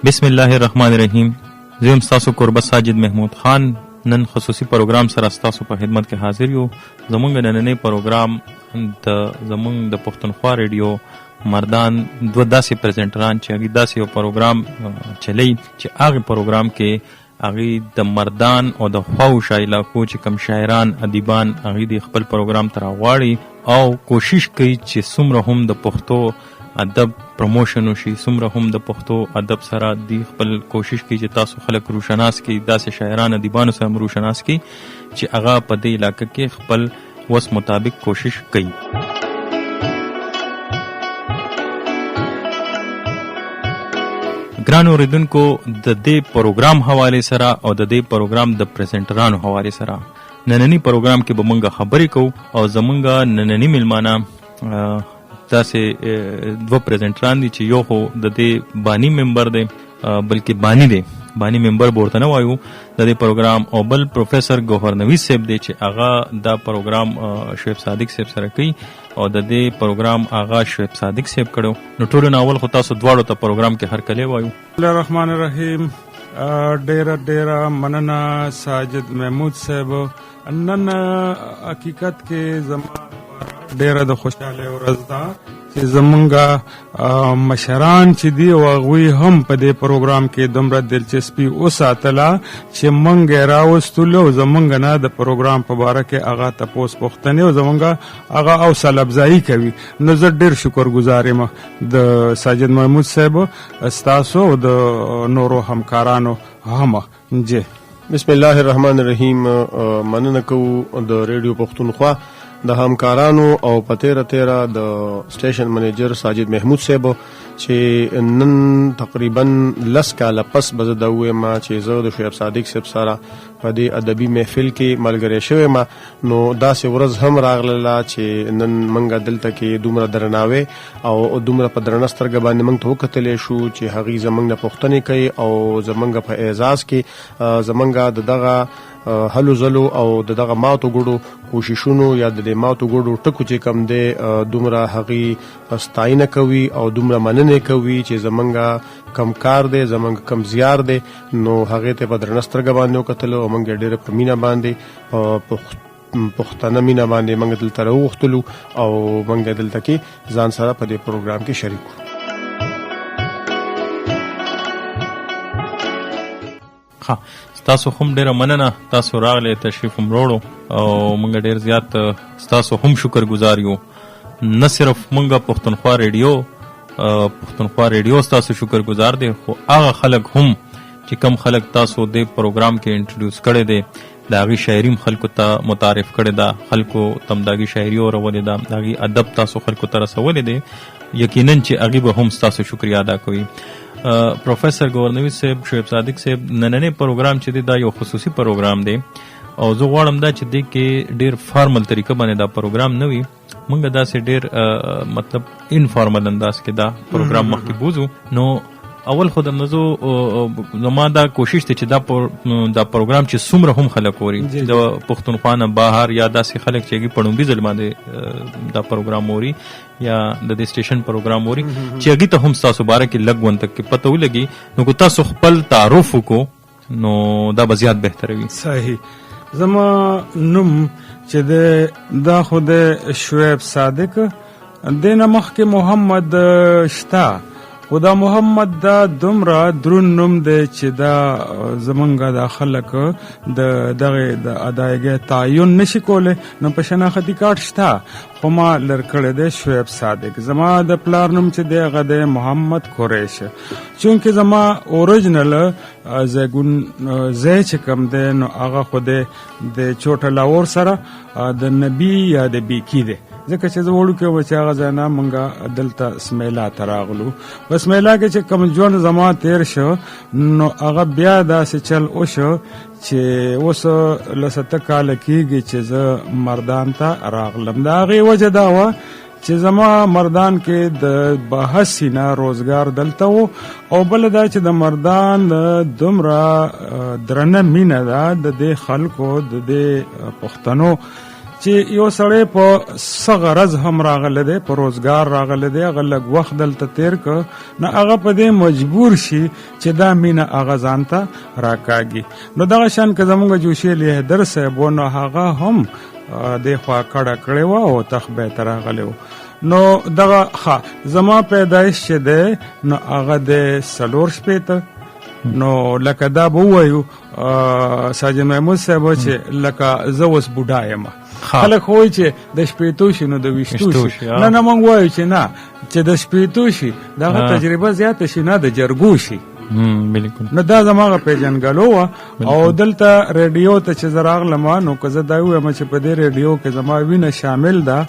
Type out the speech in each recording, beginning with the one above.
بسم الله الرحمن الرحیم. زم تاسو قربت ساجد محمود خان نن خصوصي پروګرام سره تاسو په خدمت کې حاضر یو. زمونږ نننې پروګرام زمونږ د پښتونخوا ریډیو مردان دو داسې پریزنټران چې هغه داسې یو پروګرام چلی چې هغه پروګرام کې هغه د مردان او د خواوشا علاقو چې کم شاعران ادیبان هغه د خپل پروګرام تر غواړي او کوشش کوي چې څومره هم د پښتو ادب پروموشن وشي، څومره هم د پښتو ادب سره دی خپل کوشش کوي چې تاسو خلک روشناس کی داسې شاعران ادیبانو سره روشناس کی چې هغه په دې علاقې کې خپل وس مطابق کوشش کوي. ګران اوریدونکو، د دې پروګرام حواله سره او د دې پروګرام د پریزنټرانو حواله سره نننی پروګرام کې به مونږ خبرې کوو او زمونږ نننی ملمانه داسې دو پریزنټران دي چې یو خو د دې بانی ممبر دی بلکې بانی ممبر ورته نه وایو د دې پروګرام، او بل پروفیسر ګوهر نویز صاحب دی چې هغه دا پروګرام شعیب صادق صاحب سره کوي او د دې پروګرام هغه شعیب صادق صاحب کړو. نو ټول ناول خو تاسو دواړو ته پروګرام کې هر کله وایو. بسم الله الرحمن الرحیم. ډیره مننه ساجد محمود صاحب. نن حقیقت کې زما ډیره د خوشاله ورځ ده چې زمونږه مشران چې دی واغوي هم په دې پروګرام کې دومره دلچسپي وساتله چې مونږ راوستلو زمونږ نه د پروګرام په باره کې هغه تپوس پوښتنې او زمونږه هغه حوصله افزایي کوي. نو زه ډیر شکر گزار یم د ساجد محمود صاحب ستاسو او د نورو همکارانو هم. جی بسم الله الرحمن الرحیم. مننه کوو د ریډیو پښتونخوا د همکارانو او پتیره د سټیشن منیجر ساجد محمود صاحب چې نن تقریبا 10 کاله پس به زه دا وایم چې زه د شعیب صادق صاحب سره په دې ادبي محفل کې ملګری شوم. نو داسې ورځ هم راغله چې نن منګه دلته کې دومره درناوی او دومره په درنه سترګه باندې موږ ته وکتلی شو چې هغې زموږ نه پوښتنې کوي او زموږ په اعزاز کې زموږ د دغه هلو زلو او دغه ماتو ګړو کوششونو یا د ماتو ګړو ټکو چې کم دی دومره هغې ستاینه کوي او دومره مننه کوي چې زمونږ کم کار دی زمونږ کم زیار دی. نو هغې ته په درنه سترګه باندې وکتلو او موږ ډېره په مینه باندې پښتنه مینه باندې موږ دلته راوغوښتلو او موږ دلته کې ځان سره په دې پروګرام کې شریک کړو. تاسو هم ډیره مننه، تاسو راغلی تشریف هم وروړو او موږ ډیر زیات تاسو هم شکر گزار یو. نه صرف موږ پښتونخوا ریډیو تاسو شکر گزار دی، خو هغه خلک هم چې کم خلک تاسو د پروګرام کې انټروډیوس کړی دی، د هغې شاعري خلکو ته متعارف کړی ده، خلکو تم د هغې شاعري اورولې ده، د هغې ادب تاسو خلکو ته رسولی دی. یقینا چې هغې به هم تاسو شکریه ادا کوي. پروفیسر ګوهر نویز صاحب، شعیب صادق صاحب، نننې پروګرام چې دی دا یو خصوصي پروګرام دی او زه غواړم دا چې دی کې ډیر فارمل طریقه باندې دا پروګرام نه وي، موږ داسې ډیر مطلب انفارمل انداز کې دا پروګرام مخکې بوزو. نو اول خو درنه زما دا کوشش دی چې دا پروګرام چې څومره هم خلک اوري د پښتونخوا نه بهر یا داسې خلک چې هغې په ړومبي ځل باندې دا پروګرام اوري یا د دې سټیشن پروګرام اوري چې هغې ته هم ستاسو باره کې لږ ونته کې پته ولګي، نو که تاسو خپل تعارف وکړو نو دا به زیات بهتره وي. صحیح. زما نوم چې دا خو د شعیب صادق دې نه مخکې محمد شته، خو دا محمد دا دومره درون نوم دی چې دا زمونږ د خلک د دغه د ادایګۍ تعین نشي کولی. نو په شناختي کارت شته خو ما لر کړی دی شعیب صادق. زما د پلار نوم چې دی هغه دی محمد قریش، چونکې زما اوریجنل ځای چې کوم دی نو هغه خو دی د چوټه لاور سره د نبي یا د بیکی دی، ځکه چې زه وړوکی وم چې هغه ځای نه مونږ دلته اسماعیلا ته راغلو. په اسماعیلا کې چې کوم ژوند زما تیر شو نو هغه بیا داسې چل وشو چې اوس 7 کاله کېږي چې زه مردان ته راغلم. د هغې وجه دا وه چې زما مردان کې د بحثي نه روزګار دلته و، او بل دا چې د مردان دومره درنه مینه ده د دې خلکو د دې پښتنو چې یو سړی په څه غرض هم راغلی دی، په روزګار راغلی دی، هغه لږ وخت دلته تیر که نه هغه په دې مجبور شي چې دا مینه هغه ځان ته راکاږي. نو دغه شان که زمونږ جوشي علی حیدر صاحب و نو هغه هم دې خوا کډه کړې وه او تخ به ته راغلی و. نو دغه زما پیدایش چې دی نو هغه د 4 شپېته، نو لکه دا به ووایو ساجد محمود صاحب چې لکه زه اوس بوډا یم. خلک وایي چې د شپېتو شي نو د 20 شي، نه موږ وایو چې نه، چې د شپېتو شي دغه تجربه زیاته شي نه د جرګو شي. بالکل. نو دا زماغه پیژنګلو وه. او دلته ریډیو ته چې زه راغلم نو که زه دا ووایم چې په دې ریډیو کې زما وینه شامل ده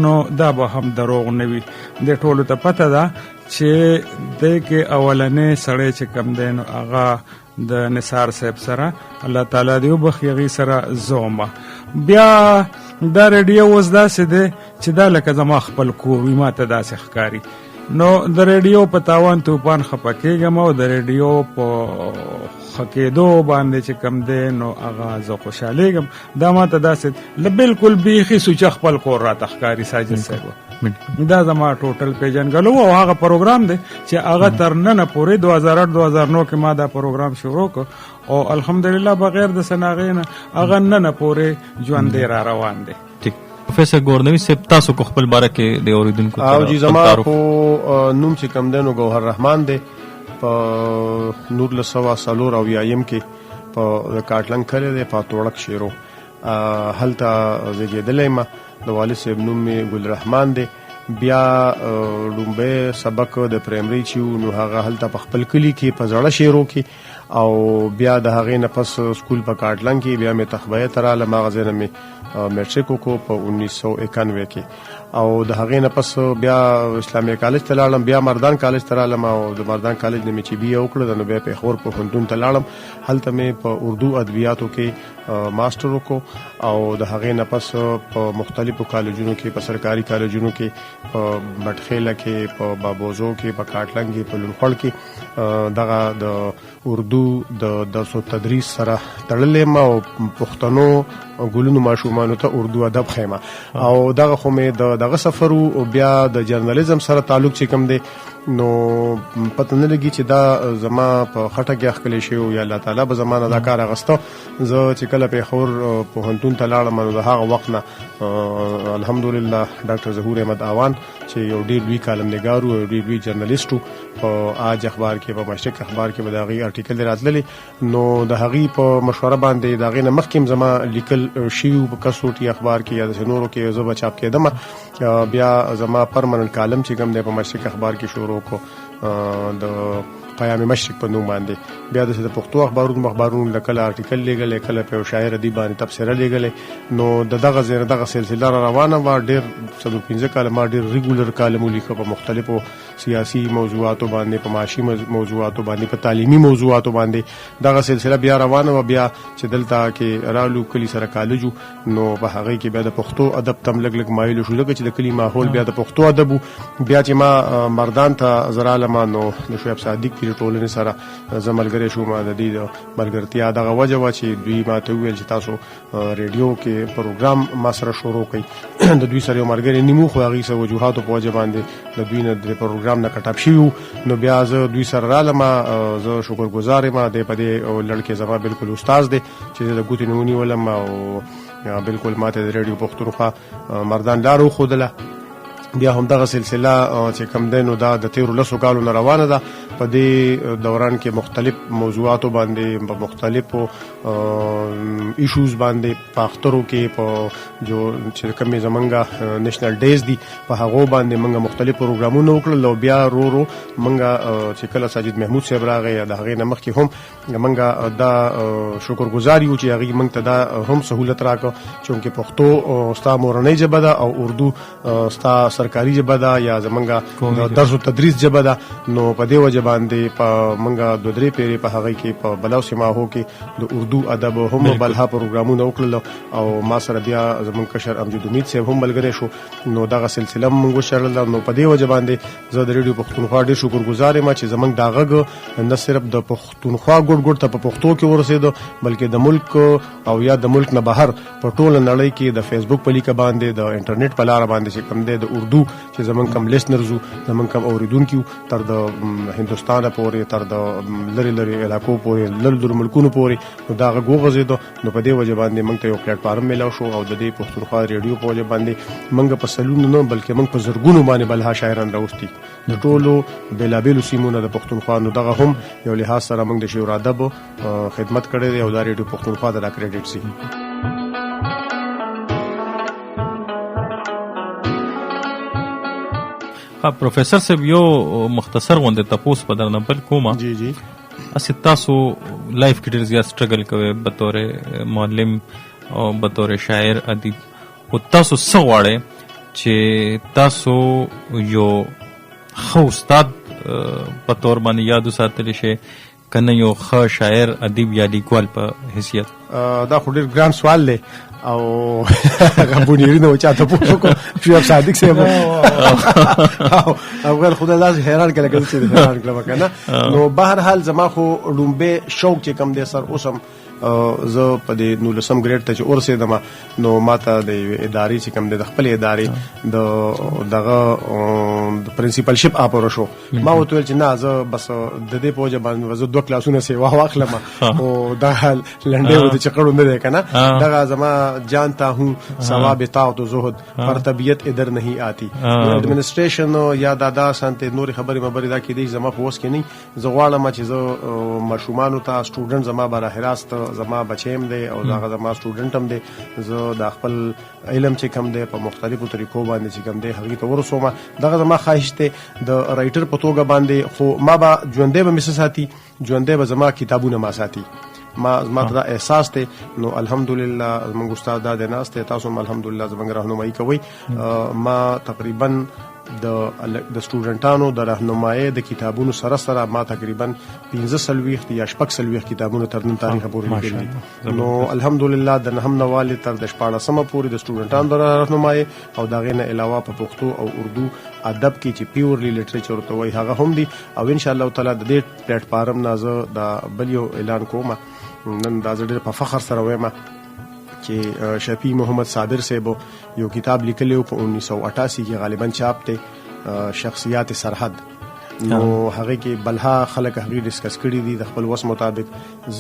نو دا به هم دروغ نه وي. دې ټولو ته پته ده چې دې کې اولنې سړی چې کم دی نو هغه د نثار صاحب سره الله تعالی دې وبخښي، هغې سره زومه. بیا دا ریډیو اوس داسې دی چې دا لکه زما خپل کور وي، ما ته داسې ښکاري. نو د ریډیو په تاوان توپان خفه کېږم او د ریډیو په ښه کېدو باندې چې کم دی نو هغه زه خوشحالېږم. دا ما ته داسې بالکل بیخي سوچه خپل کور راته ښکاري ساجد صاحب. دا زما ټوټل پیژنګلو او هغه پروګرام دی چې هغه تر ننه پورې 2008-2009 کې ما دا پروګرام شروع کړ او الحمدلله بغیر د سناغې نه هغه ننه پورې ژوندی را روان دی. پروفیسر ګورنوي صاحب تاسو کو خپل باره کې د اوریدونکو او جی زما کو نوم چې کم دی نو ګوهر رحمان دی، په 1940 کې په کاټلنګ کلی دی په توړک شیرو هلته زیږېدلی یم. د والد صاحب نوم مې ګل رحمان دی. بیا لومبی سبق د پرایمري چې نو هغه هلته په خپل کلي کې په زړه شیرو کې، او بیا د هغې نه پس سکول په کاټلنګ کې، بیا مې تخبیه ته رالم، هغه ځای نه مې میټریک وکړو په 1991 کې، او د هغې نه پس بیا اسلامي کالج ته لاړم، بیا مردان کالج ته رالم او د مردان کالج نه مې چې BA وکړه نو بیا پېښور پوهنتون ته لاړم، هلته مې په اردو ادبیاتو کې ماسټر وکړو، او د هغې نه پس په مختلفو کالجونو کې، په سرکاري کالجونو کې، په بټخیله کې، په بابوزو کې، په کاټلنګ کې، په لونخوړ کې دغه د اردو د درس او تدریس سره تړلې ما او پښتنو ګلونو ماشومانو ته اردو ادب خیمه، او دغه خو مې دغه سفر او بیا د جرنالیزم سره تعلق چې کوم دی نو پته نه لګي چې دا زما په خټه کې اخلي شي او یا الله تعالی به زمانه دا کار اغسته. زه چې کله پېښور پوهنتون ته لاړم نو د هغه وخت نه الحمدلله ډاکټر ظهور احمد آوان چې یو ډېر لوی کالم نګار او ډېر لوی جرنالیسټ په آج اخبار کې، په مشرق اخبار کې به د هغې ارټیکل راتللی، نو د هغې په مشوره باندې د هغې نه مخکې زما لیکل شوي په کسوټي اخبار کې یا د نورو کې زه به چاپ کېدم. بیا زما پرمننټ کالم چې کوم دی په مشرق اخبار کې شروع کو د پیام مشرق په نوم باندې، بیا د پښتو اخبارونو کله ارټیکل لیږلی، کله په یو شاعر ادیب باندې تبصره لیږلی، نو دغه ځای دغه سلسله را روانه وه. ډېر 15 کاله ما ډېر ریګولر کالم ولیکه په مختلفو سیاسي موضوعاتو باندې، په معاشي موضوعاتو باندې، په تعلیمي موضوعاتو باندې دغه سلسله بیا روانه وه. بیا چې دلته کې رالو کلي سره کالجو نو په هغې کې بیا د پښتو ادب تم لږ لږ مایلو شو، ځکه چې د کلي ماحول بیا د پښتو ادب و. بیا چې ما مردان ته زه رالم نو د شعیب صادق د ټولنې سره زه ملګری شوم. د دې د ملګرتیا دغه وجه وه چې دوی ما ته وویل چې تاسو ریډیو کې پروګرام ما سره شروع کړئ. د دوی سره یو ملګری نیمو خو هغې څه وجوهاتو په وجه باندې د دوی نه د پروګرام نه کټاپ شوي وو، نو بیا زه دوی سره رالم. زه شکرګزار یم، دی په دې لړ کې زما بالکل استاد دی چې زه د ګوتې نه ونیولم او بالکل ما ته د ریډیو پښتونخوا مردان لار وښودله. بیا هم دغه سلسله چې کم دی نو دا د 13 کالو نه روانه ده. په دې دوران کې مختلف موضوعاتو باندې، په مختلفو ایشوز باندې، په اخترو کې په جو چې کومې زمونږ نیشنل ډیز دي په هغو باندې موږ مختلف پروګرامونه وکړل، او بیا رو موږ چې کله ساجد محمود صاحب راغی د هغې نه مخکې هم موږ دا شکرګزار یو چې هغې موږ ته دا هم سهولت راکړه چونکې پښتو ستا مورنۍ ژبه ده او اردو ستا سرکاري ژبه ده یا زمونږ د درس او تدریس ژبه ده. نو په دې وجه باندې په مونږ 2-3 پیرې په هغه کې په بلاو سیماهو کې د اردو ادب هم بلها پروګرامونه وکړل او ما سره بیا زمونږ کشر امجد امید صاحب هم ملګری شو. نو دغه سلسله مونږ وشړل. نو په دې وجه باندې زه د ریډیو پښتونخوا ډېر شکرګزار یم چې زمونږ دا غږ نه صرف د پښتونخوا ګډ ته په پښتو کې ورسېدو بلکې د ملک او یا د ملک نه بهر په ټوله نړۍ کې د فیسبوک په لیکه باندې د انټرنیټ په لار باندې چې کوم دی د اردو چې زمونږ کم لیسنرز زمونږ کم اوریدونکو تر د هندستان پورې تر د لری لری علاقو پورې لری ملکونو پورې نو دا غږ وغځېدو. نو په دې وجه باندې موږ ته یو پلیټ فارم میلاو شو او د دې پښتونخوا ریډیو په وجه باندې موږ په سلونو نه بلکې موږ په زرګونو باندې بلها شاعران راوستي د ټولو بیلابیلو سیمونو د پښتونخوا. نو دغه هم یو لحاظ سره موږ د شعر ادب خدمت کړی دی او دا ریډیو پښتونخوا د کریډټ سي. پروفیسر صاحب یو مختصر غونډه تاسو په درنه بل کومه جی جی اسی تاسو لایف کې ډیر زیات سټرګل کوي به تور معلم او به تور شاعر ادیب او تاسو څه غواړئ چې تاسو یو خو استاد په تور باندې یاد ساتلی شي کنه یو ښه شاعر ادیب یا لیکوال په حیثیت؟ دا خو ډیر ګران سوال دی او غبونیری نو چاته پوښتنه شو صادق صاحب او غیر خدای داس حیران کله کله چې حیران کړم کنه. نو بهر حال زما خو لومبه شوق چې کم دی سر اوسم زه په دې 19 ګریډ ته چې ورسېدم نو ماته د ادارې چې کم دی د خپل ادارې د دغه د پرنسپل شپ اپور شو. ما وتول چې نه زه بس د دې په وجه باندې زه 2 کلاسونه سیوا واخلم او دا حال لنډه و د چقړو نه دی کنه. دغه زما جانتا ہوں ثواب طاعت و زہد پر طبیعت ادھر نہیں آتی. ایڈمنسٹریشن یا دادا سانته نور خبرې مبرې دا کې دي زما په وس کې نه. زه غواړم چې زه ماشومانو ته سټوډنټ زما براه راست زما بچیم دی او دا زما سټوډنټ هم دی. زه د خپل علم چې کم دی په مختلفو طریقو باندې چې کم دی هغه ته ورسوم. دغه زما خواهش دی د رائټر په توګه باندې خو ما به ژوندې به مس ساتي ژوندې به زما کتابونه ما ساتي. ما ته دا احساس دی. نو الحمدلله زموږ استاد دا د ناس ته تاسو الحمدلله زموږ راهنمایي کوي. ما تقریبا د سټوډنټانو د راهنمایي د کتابونو سره سره ما تقریبا 15 یا 16 کتابونه تر نن تاریخ پورې لیکلي. نو الحمدلله د نهم نواله تر د 14 پورې د سټوډنټانو د راهنمایي او دا غینه علاوه په پښتو او اردو ادب کې چې پیورلی لټریچر ته وایي هغه هم دي. او ان شاء الله تعالی د دې پلیټ فارم نازه د بل یو اعلان کوم نن دا ډېر په فخر سره وایم چې شفیع محمد صابر صاحب یو کتاب لیکلی په 1988 کې غالبا چاپ ته شخصیات سرحد. نو هغه کې بلها خلک هغه ډیسکس کړي دي د خپل وس مطابق.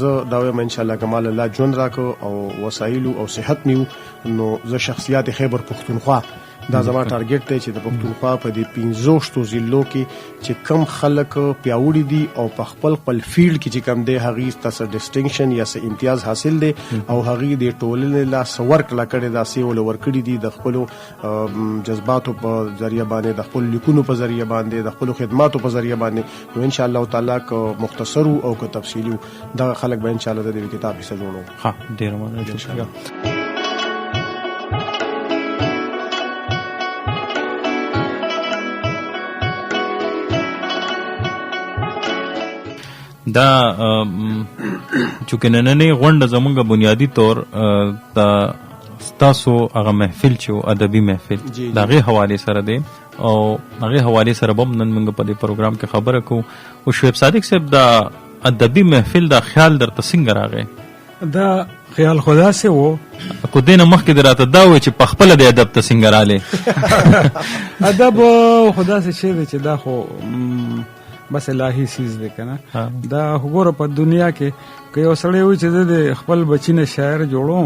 زه دا وایم ان شاء الله کمال الله جون راکو او وسایل او صحت نیو. نو زه شخصیات خیبر پښتونخوا دا زما ټارګټ دی چې د پښتونخوا په دې 15 ضلعو کې چې کم خلک پیاوړي دي او په خپل فیلډ کې چې کم دی هغه تاسو ډیسټینکشن یا سه امتیاز حاصل دي او هغه د ټولنې لا سور کړه کړي دا سی ول ور کړي دي د خپل جذباتو په ذریعہ باندې د خپل لیکونو په ذریعہ باندې د خپل خدماتو په ذریعہ باندې. نو ان شاء الله تعالی کو مختصر او کو تفصیلی دا خلک به ان شاء الله د دې کتاب حصہ جوړو. ها ډیر مننه. دا چونکه نننې غونډه زمونږ بنیادی طور د تاسو هغه محفل چې ادبي محفل د هغې حوالې سره دی او هغې حوالې سره به نن موږ په دې پروګرام کې خبره کوو. او شعیب صادق صاحب د ادبي محفل دا خیال درته څنګه راغی؟ دا خیال خدا سے وو کو دینه مخکې د راته دا وای چې په خپل د ادب ته څنګه رااله؟ ادب خدا سے شی دی چې دا خو بس الهی سیز دی کنه. دا وګوره په دنیا کې که یو سړی وي چې د خپل بچی نه شاعر جوړو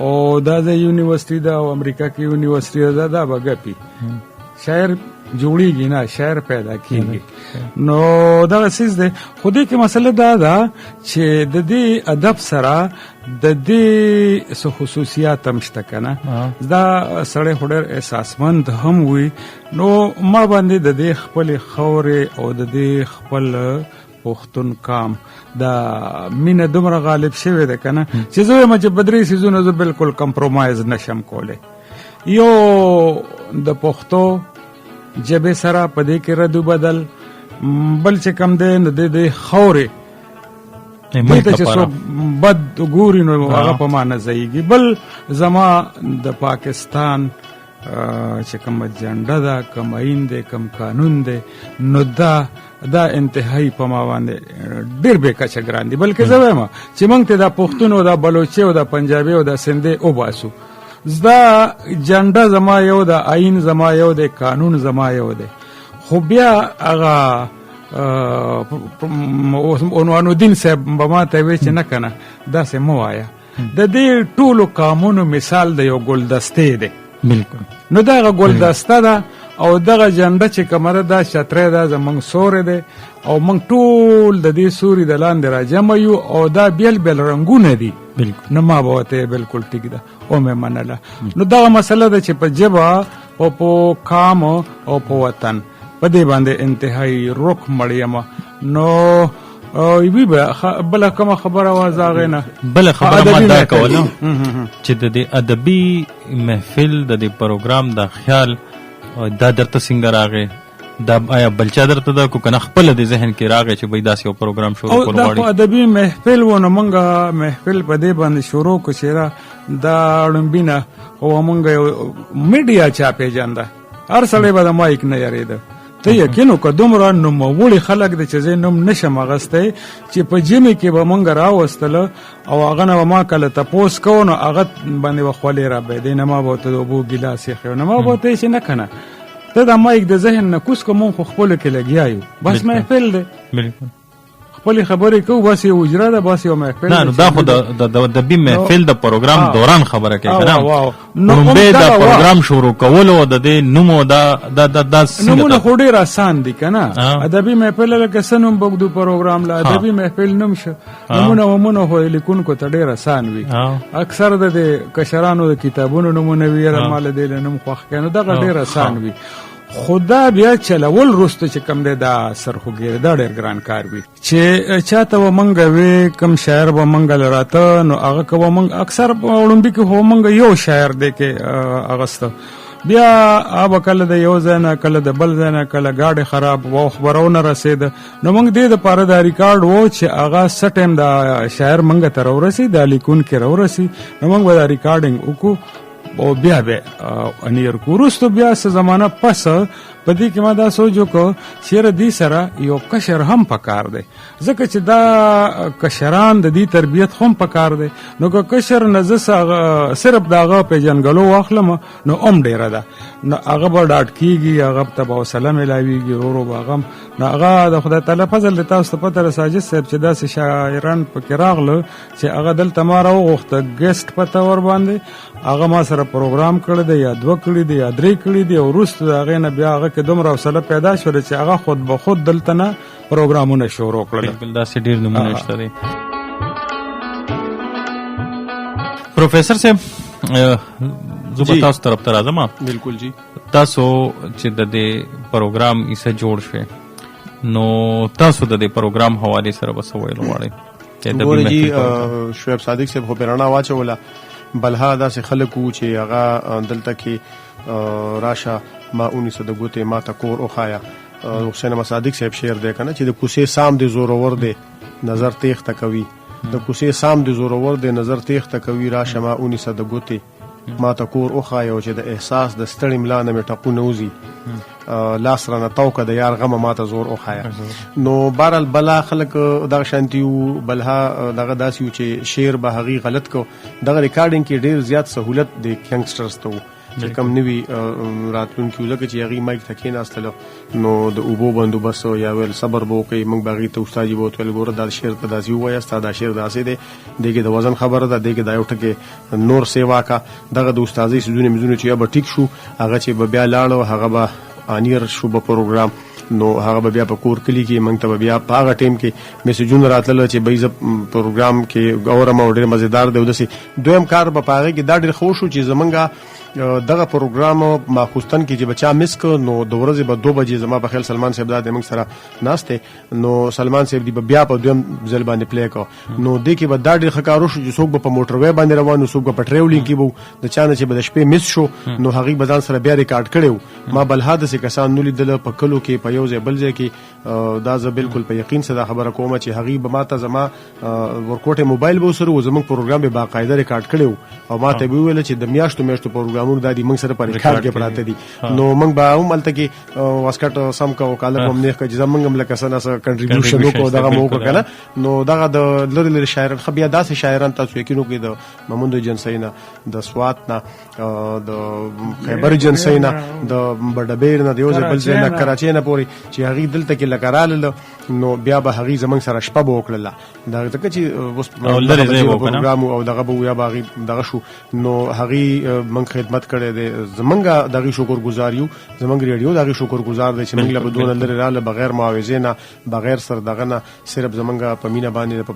او دا د یونیورسيټي دا او امریکا کې یونیورسيټي دا بغپی شاعر جوړیږي نه شاعر پیدا کیږي. نو دا سیز دی خو دې کې مسله دا ده چې د دې ادب سره د دې څه خصوصیات هم شته کنه. دا سړی خډر احساسمند هم وي. نو ما باندې د دې خپل خورې او د دې خپل پښتون کام دا مینه دومره غالب شوی ده کنه چې زه وایم چې بدري سيزونه زه بالکل کمپرومایز نشم کوله. یو د پښتو جبه سره په دې کې ردو بدل بل چې کم دی نو د خورې دې ته چې څوک بد ګوري نو هغه په ما نه ځایږي. بل زما د پاکستان چې کوم جنډه ده، کوم آئین دی، کوم قانون دی، نو دا انتهایی په ما باندې ډېر بې کچه ګران دي. بلکې زه وایم چې موږ ته دا پښتون او دا بلوچي او دا پنجابي او دا سندي وباسو، دا جنډه زما یو ده، آئین زما یو دی، قانون زما یو دی، خو بیا هغه عنوان الدین صاحب به ما ته وایي چې نه کنه داسې مه وایه. د دې ټولو قامونو مثال د یو ګلدستې دی. بالکل. نو دغه ګلدسته ده او دغه جنډه چې کومه ده دا چتری ده زموږ سوری دی او موږ ټول د دې سوري د لاندې راجمع یو او دا بیل بیل رنګونه دي. بالکل. نو ما به ورته بالکل ټیک ده او مې منله. نو دغه مسله ده چې په ژبه او په قام او په وطن په دې باندې انتهایی رک مړ یم. نو وی بله کومه خبره وه زه هغې نه بله خبره ما دا کوله چې د دې ادبي محفل د دې پروګرام دا خیال دا درته څنګه راغی؟ دا آیا بلچا درته ده که نه خپله د ذهن کې راغی چې بھئی داسې یو پروګرام شروع کول غواړي؟ دا خو ادبي محفل و نو موږ محفل په دې باندې شروع کړو چې دا ړومبي نه خو موږ یو میډیا چا پېژانده، هر سړی به د مایک نه یارېده. ته یقین وکړه دومره نوموړي خلک دی چې زه نوم نشم اخیستی چې په ژمي کې به موږ راوستله او هغه نه به ما کله تپوس کوو نو هغه باندې به خولې رابېدې، نه ما به ورته د اوبو ګیلاس ایښی نه ما به ورته چې نه که نه ته د مایک د ذهن نه کوز که مونږ خو خپلو کې لګیا یو، بس محفل دی. بالکل. خپلې خبرې کوو، بس یو اجره ده، بس یو محفل. نه نو دا خو د ادبي محفل د پروګرام دوران خبره کوي که نه؟ لومبی د پروګرام شروع کولو د دې نومو دا نومونه خو ډېر اسان دي که نه؟ ادبي محفل لکه څه نوم بږدو پروګرام له ادبي محفل نوم شه نومونه ومونه خو لیکونکو ته ډېر اسان وي. اکثر د دې کشرانو د کتابونو نومونه وي یاره ما له دې له نوم خوښ کړی، نو دغه ډېر اسان وي. خدا بیا چلول وروسته چې کوم دی دا سرخوږی دا ډېر ګران کار وي چې چاته به موږ وې کوم شاعر به موږ له راته نو هغه که به موږ اکثر په وړومبي کې خو موږ یو شاعر دی کې اغسته، بیا هغه کله د یو ځای نه کله د بل ځای نه کله ګاډې خراب و خبرونه رسېده نو موږ دې دپاره دا ریکارډ و چې هغه څه ټایم دا شاعر موږ ته راورسي دا لیکونکی راورسي نو موږ به دا ریکارډینګ وکړو او بیا به انیر کو وروسته بیا څه زمانه پس په دې کې ما دا سوچ وکړو چې یاره دې سره یو کشر هم پکار دی، ځکه چې دا کشران د دې تربیت خو هم پکار دی. نو که کشر نه زه صرف د هغه پېژنګلو واخلم نو هم ډېره ده، نو هغه به ډاډ کېږي، هغه ته به حوصله میلاویږي، ورو ورو به هغه نو هغه د خدای تعالی فضل دی. تاسو ته پته ده ساجد صاحب چې داسې شاعران پکې راغله چې هغه دلته ما راوغوښته ګیسټ په طور باندې، هغه ما سره پروګرام کړی دی یا 2 کړي دی یا 3 کړي دی او وروسته د هغې نه بیا هغه کې دومره حوصله پیدا شوله چې هغه خود به خود دلته نه پروګرامونه شروع کړل. بالکل داسې ډېر نمونه شته دي. پروفیسر صاحب زه به تاسو طرف ته راځم. بالکل جی. تاسو چې د دې پروګرام ایسه جوړ شوی نو تاسو د دې پروګرام حوالې سره به څه ویل غواړئ؟ ګوره جی شعیب صادق صاحب خو پې رڼا واچوله، بلها داسې خلک وو چې هغه دلته کې راشه ما اونیسه د ګوتې ما ته کور وښایه. حسین احمد صادق صاحب شعر دی که نه چې د کوڅې سام دی زورور دی نظر تیښته کوي، د کوڅې سام دی زورور دی نظر تیښته کوي، راشه ما اونیسه د ګوتې ما ته کور وښایه او چې د احساس د ستړي ملا نه مې ټپونه وځي لاس رانه توکه د یار غمه ما ته زور وښایه. نو بهرحال بلا خلک دغه شانتي وو، بلها دغه داسې وو چې شعر به هغې غلط کو. دغه ریکارډینګ کې ډېر زیات سهولت د ینګسټرز ته وو چې کم نوي راتلونکي وو، لکه چې هغې مایک ته کېناستله نو د اوبو بندوبست یا ویل صبر به وکړئ، موږ به هغې ته استاد جي به ورته ویل ګوره دا شعر ته داسې ووایه، ستا دا شعر داسې دی، دې کې د وزن خبره ده، دې کې دا یو ټکې نور سیوا کا. دغه د استادۍ څیزونه میزونه چې یا به ټیک شو هغه چې به بیا لاړو هغه به انیر شو به پروګرام، نو هغه به بیا په کور کلي کې موږ ته به بیا په هغه ټایم کې میسیجونه راتلل چې بهی زه پروګرام کې اورم او ډېر مزېدار دی. او داسې دویم کار به په هغې کې دا ډېر ښه وشو چې زمونږ دغه پروګرام ماخوستن کې چې بچا مس کو نو د ورځې به 2 بجې زما په خیال سلمان صاحب د موږ سره ناشته نو سلمان صاحب دی بیا په دویم ځل باندې پلی کو نو د کې به دا ډېر خکارو شو چې څوک په موټر وې باندې روانو څوک په ټریولینګ کې وو د چانه چې به د شپې مس شو نو هغه بدن سره بیا ریکارډ کړو ما بل حادثه کسان نو لیدل په کلو کې په یو ځای بل ځای کې دا زه بالکل په یقین سره خبره کوم چې هغه به ماته زما ورکوټه موبایل به سره زموږ پروګرام به باقاعده ریکارډ کړو او ماته به ویل چې د میاشتو پروګرامونو د دې موږ سره په ریکارډ کې پراته دي نو موږ به هم ملته کې واسکټ سم کا وکاله هم نه کوي چې موږ هم لکه سنا سره کنټریبیوشن وکړو دغه مو وکړه نو دغه د لری شاعران خو بیا داسې شاعران تاسو یقینو کې د محمود جنسینا د سوات نه د خیبر جنسینا د بډبیر نه د یو بل ځای نه کراچۍ نه پوري چې هغه دلته کې لکراله نو بیا به هغه زمنګ سره شپه وکړه دا ځکه چې اوس پروګرام او دغه به یا باغی دغه شو نو هغه من خدمت کړي دي زمنګ دغه شکر گزاریو زمنګ ریډیو دغه شکر گزار دي چې موږ له بدون لري رااله بغیر معاوضه نه بغیر سر دغه نه صرف زمنګ په مینا باندې په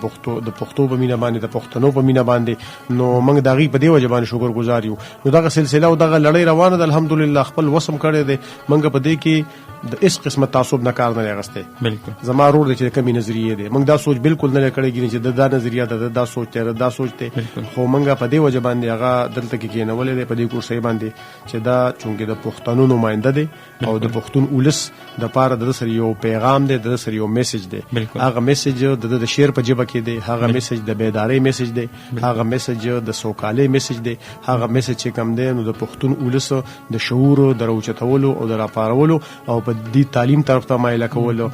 پښتو په مینا باندې د پښتنو په مینا باندې نو موږ دغه په دی وجه باندې شکر گزاریو نو دغه سلسله او دغه لړۍ روانه ده الحمدلله خپل وسم کړي دي موږ په دې کې د اس قسمه تعصب نه کار نه غسته بالکل زما روړ د چې کمی نظریه دي موږ دا سوچ بالکل نه کړی چې دا نظریه ده دا سوچ ته دا سوچ ته خو موږ په دې وجه باندې هغه دلته کې کېنولې ده په دې کورسې باندې چې دا چونګې د پښتنو نماینده دي او د پښتون اولس د پاره د سر یو پیغام دی د سر یو میسج دی هغه میسج د شعر په جبه کې دی هغه میسج د بیداری میسج دی هغه میسج د سوکالۍ میسج دی هغه میسج چې کوم دی نو د پښتون اولس د شعور د روچتولو او د راپارولو او په دې تعلیم طرف ته مایل کولو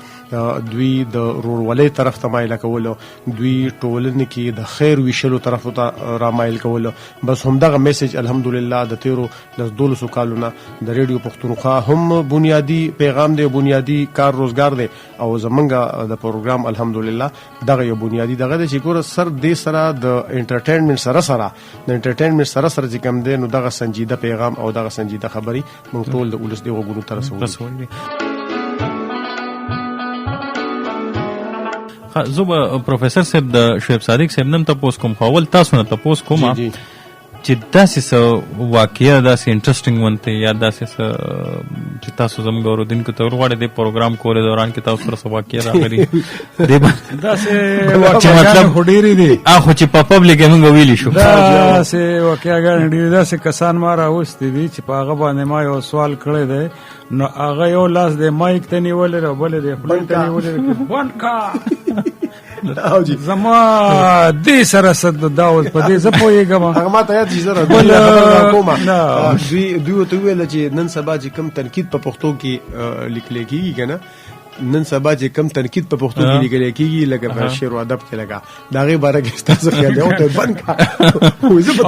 دوی د رورولۍ طرف ته مایل کولو دوی ټولنې کې د خیر ویشلو طرف ته را مایل کولو بس همدغه میسج الحمدلله د تیرو د 200 کالونو د ریډیو پښتونخوا هم بنیادی پیغام دی بنیادی کار روزګار دی او زمونږ د پروګرام الحمدلله دغه یو بنیادی دغه چې ګوره سر دې سره د انټرټینمنت سره د انټرټینمنت سره چې کوم دی نو دغه سنجیده پیغام او دغه سنجیده خبري موږ ټول د ولس دی وګورو تر رسول زه پروفیسور صاحب د شعیب صادق صاحب نن تاسو کوم خپل تاسو نه تاسو کومه چې داسې واقعیا داسې انټرېسټینګ ونته یا داسې چې تاسو زموږ اوریدونکو ته ورغواړئ د پروګرام کولو دوران کې تاسو سره واقعیا راغلي دی داسې مطلب هډيري دي اخو چې په پبلک موږ ویلی شو داسې واقعیا ګڼ داسې کسان ما راوستي دي چې په هغه باندې ما یو سوال کړی دی نو هغه یو لاس د مایک ته نیولې او بل د خپل ته نیولې بند کا زما دې سره صد داوت په دې زپويګم هغه ما ته یاد شي زره کومه دوی ته ویل چې نن سبا چې کم تنقید په پښتو کې لیکل کېږي کنه نن سبا چې کم تنقید په پښتو کې لیکل کېږي لکه په شعر او ادب کې لگا داغه باره کې تاسو خیال یو ته بند کا خو زه په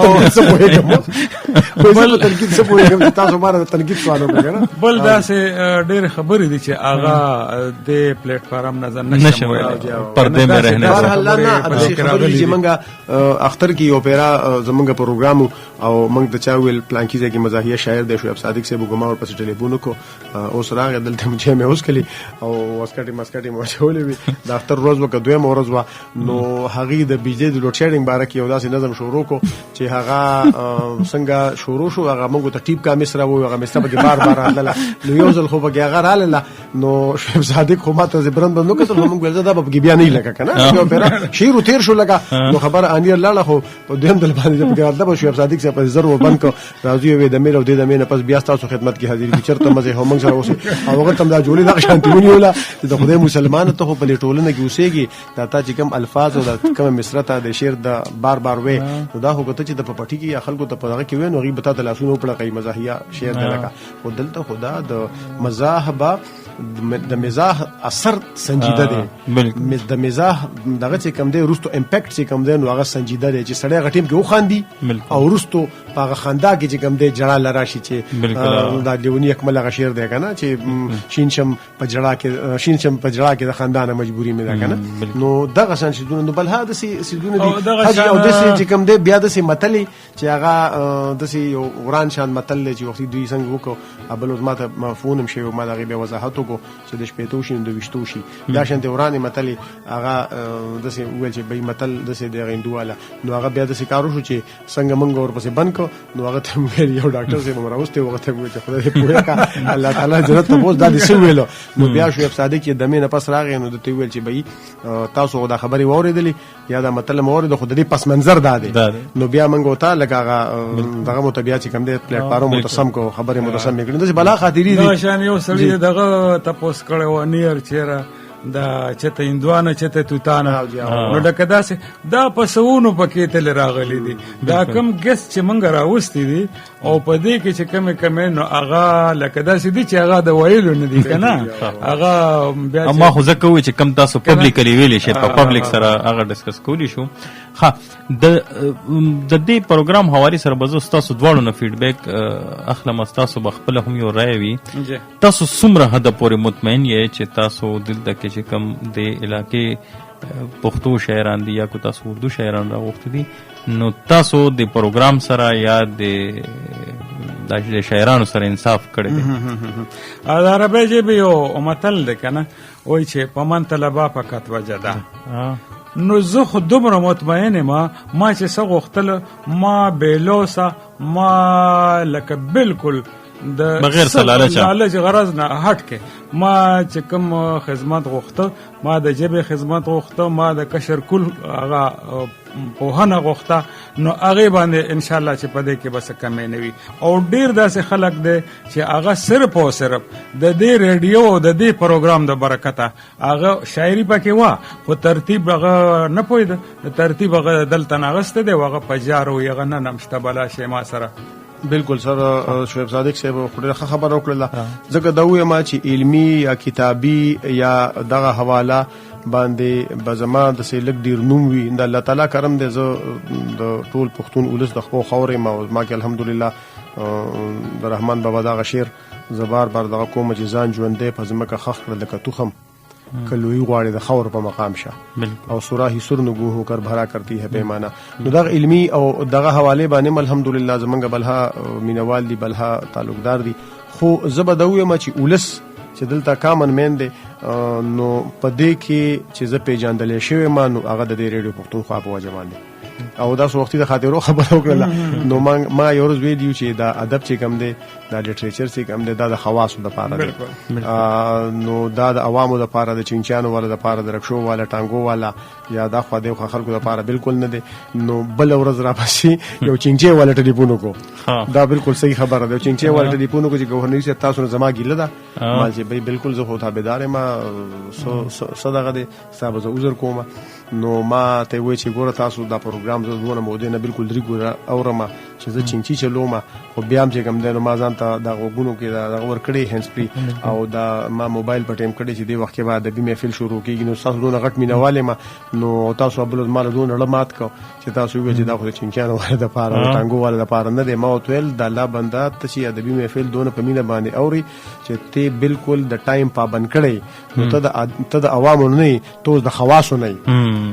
تنقید څه پوهیږم تاسو ماره تنقید سوال وکړه بل داسې ډېر خبرې دي چې هغه د پلیټ فارم نظر نشم پردې مې رهنه الله نه خبرې چې منګه اختر کې یو پیرا زمونږ پروګرام او موږ د چاویل پلانکیزه کې مزاحیه شاعر د شعیب صادق صاحب ګما ور پس ټلیفون کو اوس راغی دلته مې اوس کلی او واسکټي مو چولې وي د اختر روز وکړه دویم ورځ وا نو هغه د بجلی د لوډ شیډینګ باره کې یو داسې نظم شروع کو چې هغه څنګه شروع شو هغه موږ ته ټیپ کا مصر وو هغه مصر به بار راځله نو یو ځل خو به هغه رااله نو شعیب صادق خو ماته زبرن بنو کتل موږ ولزه دا به بیا نه لګه کنه یو پیرا شیر تیر شو لګه نو خبر انیر لاله خو په دویم دل باندې په دا شعیب صادق په زر و بند کو راځي وې د مېل او د مېنه پس بیا تاسو خدمت کې حاضر دي چرته مزه هم موږ سره اوسه او هغه تم دا جوړي دا شانتونی ولا د خدای مسلمان ته په ټولنه کې اوسېږي دا تا چې کوم الفاظ او د کوم مصرته د شعر د بار وې نو دا خو ته چې د پټی کې خلکو ته په هغه کې وې نو غیبت ته لاسونو په لقي مزاحیه شعر دلګه خو دلته خدا د مزاح با د مزاح اثر سنجیده دی د مزاح دغه چې کوم دی روستو امپیکټ چې کوم دی نو هغه سنجیده دی چې سړی غټیم کې وخاندي او روستو هغه خندا کې چې کوم دی جړه لراشي چې دا دیونی اکمل هغه شعر دی کنه چې شینشم په جړه کې د خندانه مجبوری مې ده کنه نو دغه شان شیدونه نو بل هدا سي سیدونه دي حاجی او د سي چې کوم دی بیا د سي متلي چې هغه د سي وران شان متل چې وختي دوی څنګه وکړو ابل ماته مفهوم شي او ما دغه به وضاحت وکړو چې د شپېتو شي د وشتو شي دا شانته ورانه متل هغه دسه ویل چې به متل دسه د غیندواله نو هغه بیا دسه کارو شو چې څنګه مونږ ورپسې بند کو نو هغه ته یو ډاکټر سي مراوسته وخت چې خدای دې پوهه کا الله تعالی جنت ته پوس دا دې سو ویلو نو بیا شو صادق کې دمه نه پس راغی نو د تی ویل چې به تاسو دا خبري وریدلی یا دا متل مورید خو د دې پس منظر داده نو بیا مونږ وتا لګا دغه متبیات چې کوم دې پلیټ فارم متصم کو خبره متصم میکړي د بلا خاطری دي شان یو سړی دغه تاسو کړو نیر چیرې دا چته اندوانه چته توتانه نو دکدا سه دا پسونو پکې تل راغلي دي دا کم ګس چې مونږ راوستي دي او په دې کې چې کم نو اغا لکدا سه دي چې اغا د ویلو نه دي کنه اغا بیا اما خو ځکه وي چې کم تاسو پبلیکلی ویلې شي په پبلک سره هغه ډسکس کولی شو ها د دې پروګرام حواله سره بزو تاسو دواړو نه فیډبیک اخلم تاسو بخپل هم یو رائے وي تاسو څومره حد پورې مطمئن یې چې تاسو دلته کې چې کم د علاقې پښتو شاعران دي یا کو تاسو اردو شاعران راغوښتي دي نو تاسو د پروګرام سره یا د شاعرانو سره انصاف کړی دی عربی ژبه یو متل ده کنه وای چې پمن طلبا فقط وجدا نو زه خو دومره مطمئن ما چې څه غوښتل ما بیلوسه ما لکه بالکل د بغیر لالچ غرض نه هټ کې ما چې کوم خدمت غوښته ما د جبه خدمت غوښته ما د کشر کل هغه پوهنه غوښته نو هغه باندې ان شاء الله چې پدې کې بس کمې نه وي او ډیر داسې خلک دي چې هغه صرف او صرف د دې ریډیو او د دې پروګرام د برکته هغه شاعري پکې وا خو ترتیب هغه نه پوهید ترتیب هغه دلته ناغسته دی هغه پجارو یغه نه نمشته بلا شی ما سره بالکل سر شعیب صادق صاحب خبر وکړه ځکه دا وې ما چې علمی یا کتابي یا دغه حواله باندې بزما د سیلک ډیر نوم وی د الله تعالی کرم دې زه د ټول پښتون اولس د خو خورې ما کې الحمدلله د رحمان بابا دا شعر زبار بار دغه کوم چې ځان ژوندې په زمکه خخ کړل د تخم کلوئی غواړي د خور په مقام شه او سوراهی سر نگو هو کر بھرا کرتی ہے پیمانه نو دغه علمی او دغه حواله باندې الحمدلله زمونږ بلها مینوال دی بلها تعلقدار دی خو زبدوی ما چې اولس چې دلته کامن مین دی نو پدې کې چې ز پیجاندلې شوی ما نو هغه د ریډیو پښتونخوا په وجه باندې او دا وخت د خاطرو خبره وکړه نو ما یو ورځ ویډیو چې دا ادب چې کم دی دا لټریچر چې کم دی دا د خواصو د پاره دی نو دا د عوامو د پاره د چینچانو ولا د پاره د رکشو ولا ټانګو ولا یا دا خو د خلکو د پاره بالکل نه دی نو بل ورځ را پاسي یو چینچې ولا ټلیفون کو دا بالکل صحیح خبره ده چینچې ولا ټلیفون کو چې ګورنر سي تاسو زما ګیله ده مال چې بالکل زه خو تابعدار ما صدقه دي صاحب زه عذر کوم نو ما ته وای چې ګوره تاسو دا پروګرام زه دونه موده نه بالکل درې ګوره اورم چې زه چینچی چلوم خو بیا هم چې کوم دی نو ما ځان ته دا غوګونو کې دا ور کړی هینډ فری او دا ما موبایل په ټیم کړی چې دی وخت کې بعد د محفل شروع کیږي نو تاسو دونه غټ مینواله ما نو تاسو بل مال دونه لمات کو چې تاسو ویل چې دا خو چینچانو ولا د پاره ټانګو ولا د پاره نه دی ما ویل د الله بندا تشي ادبي محفل دونه په مینه باندې اوري چې ته بالکل د ټایم پابند کړی نو ته د عوامو نه ته د خواصو نه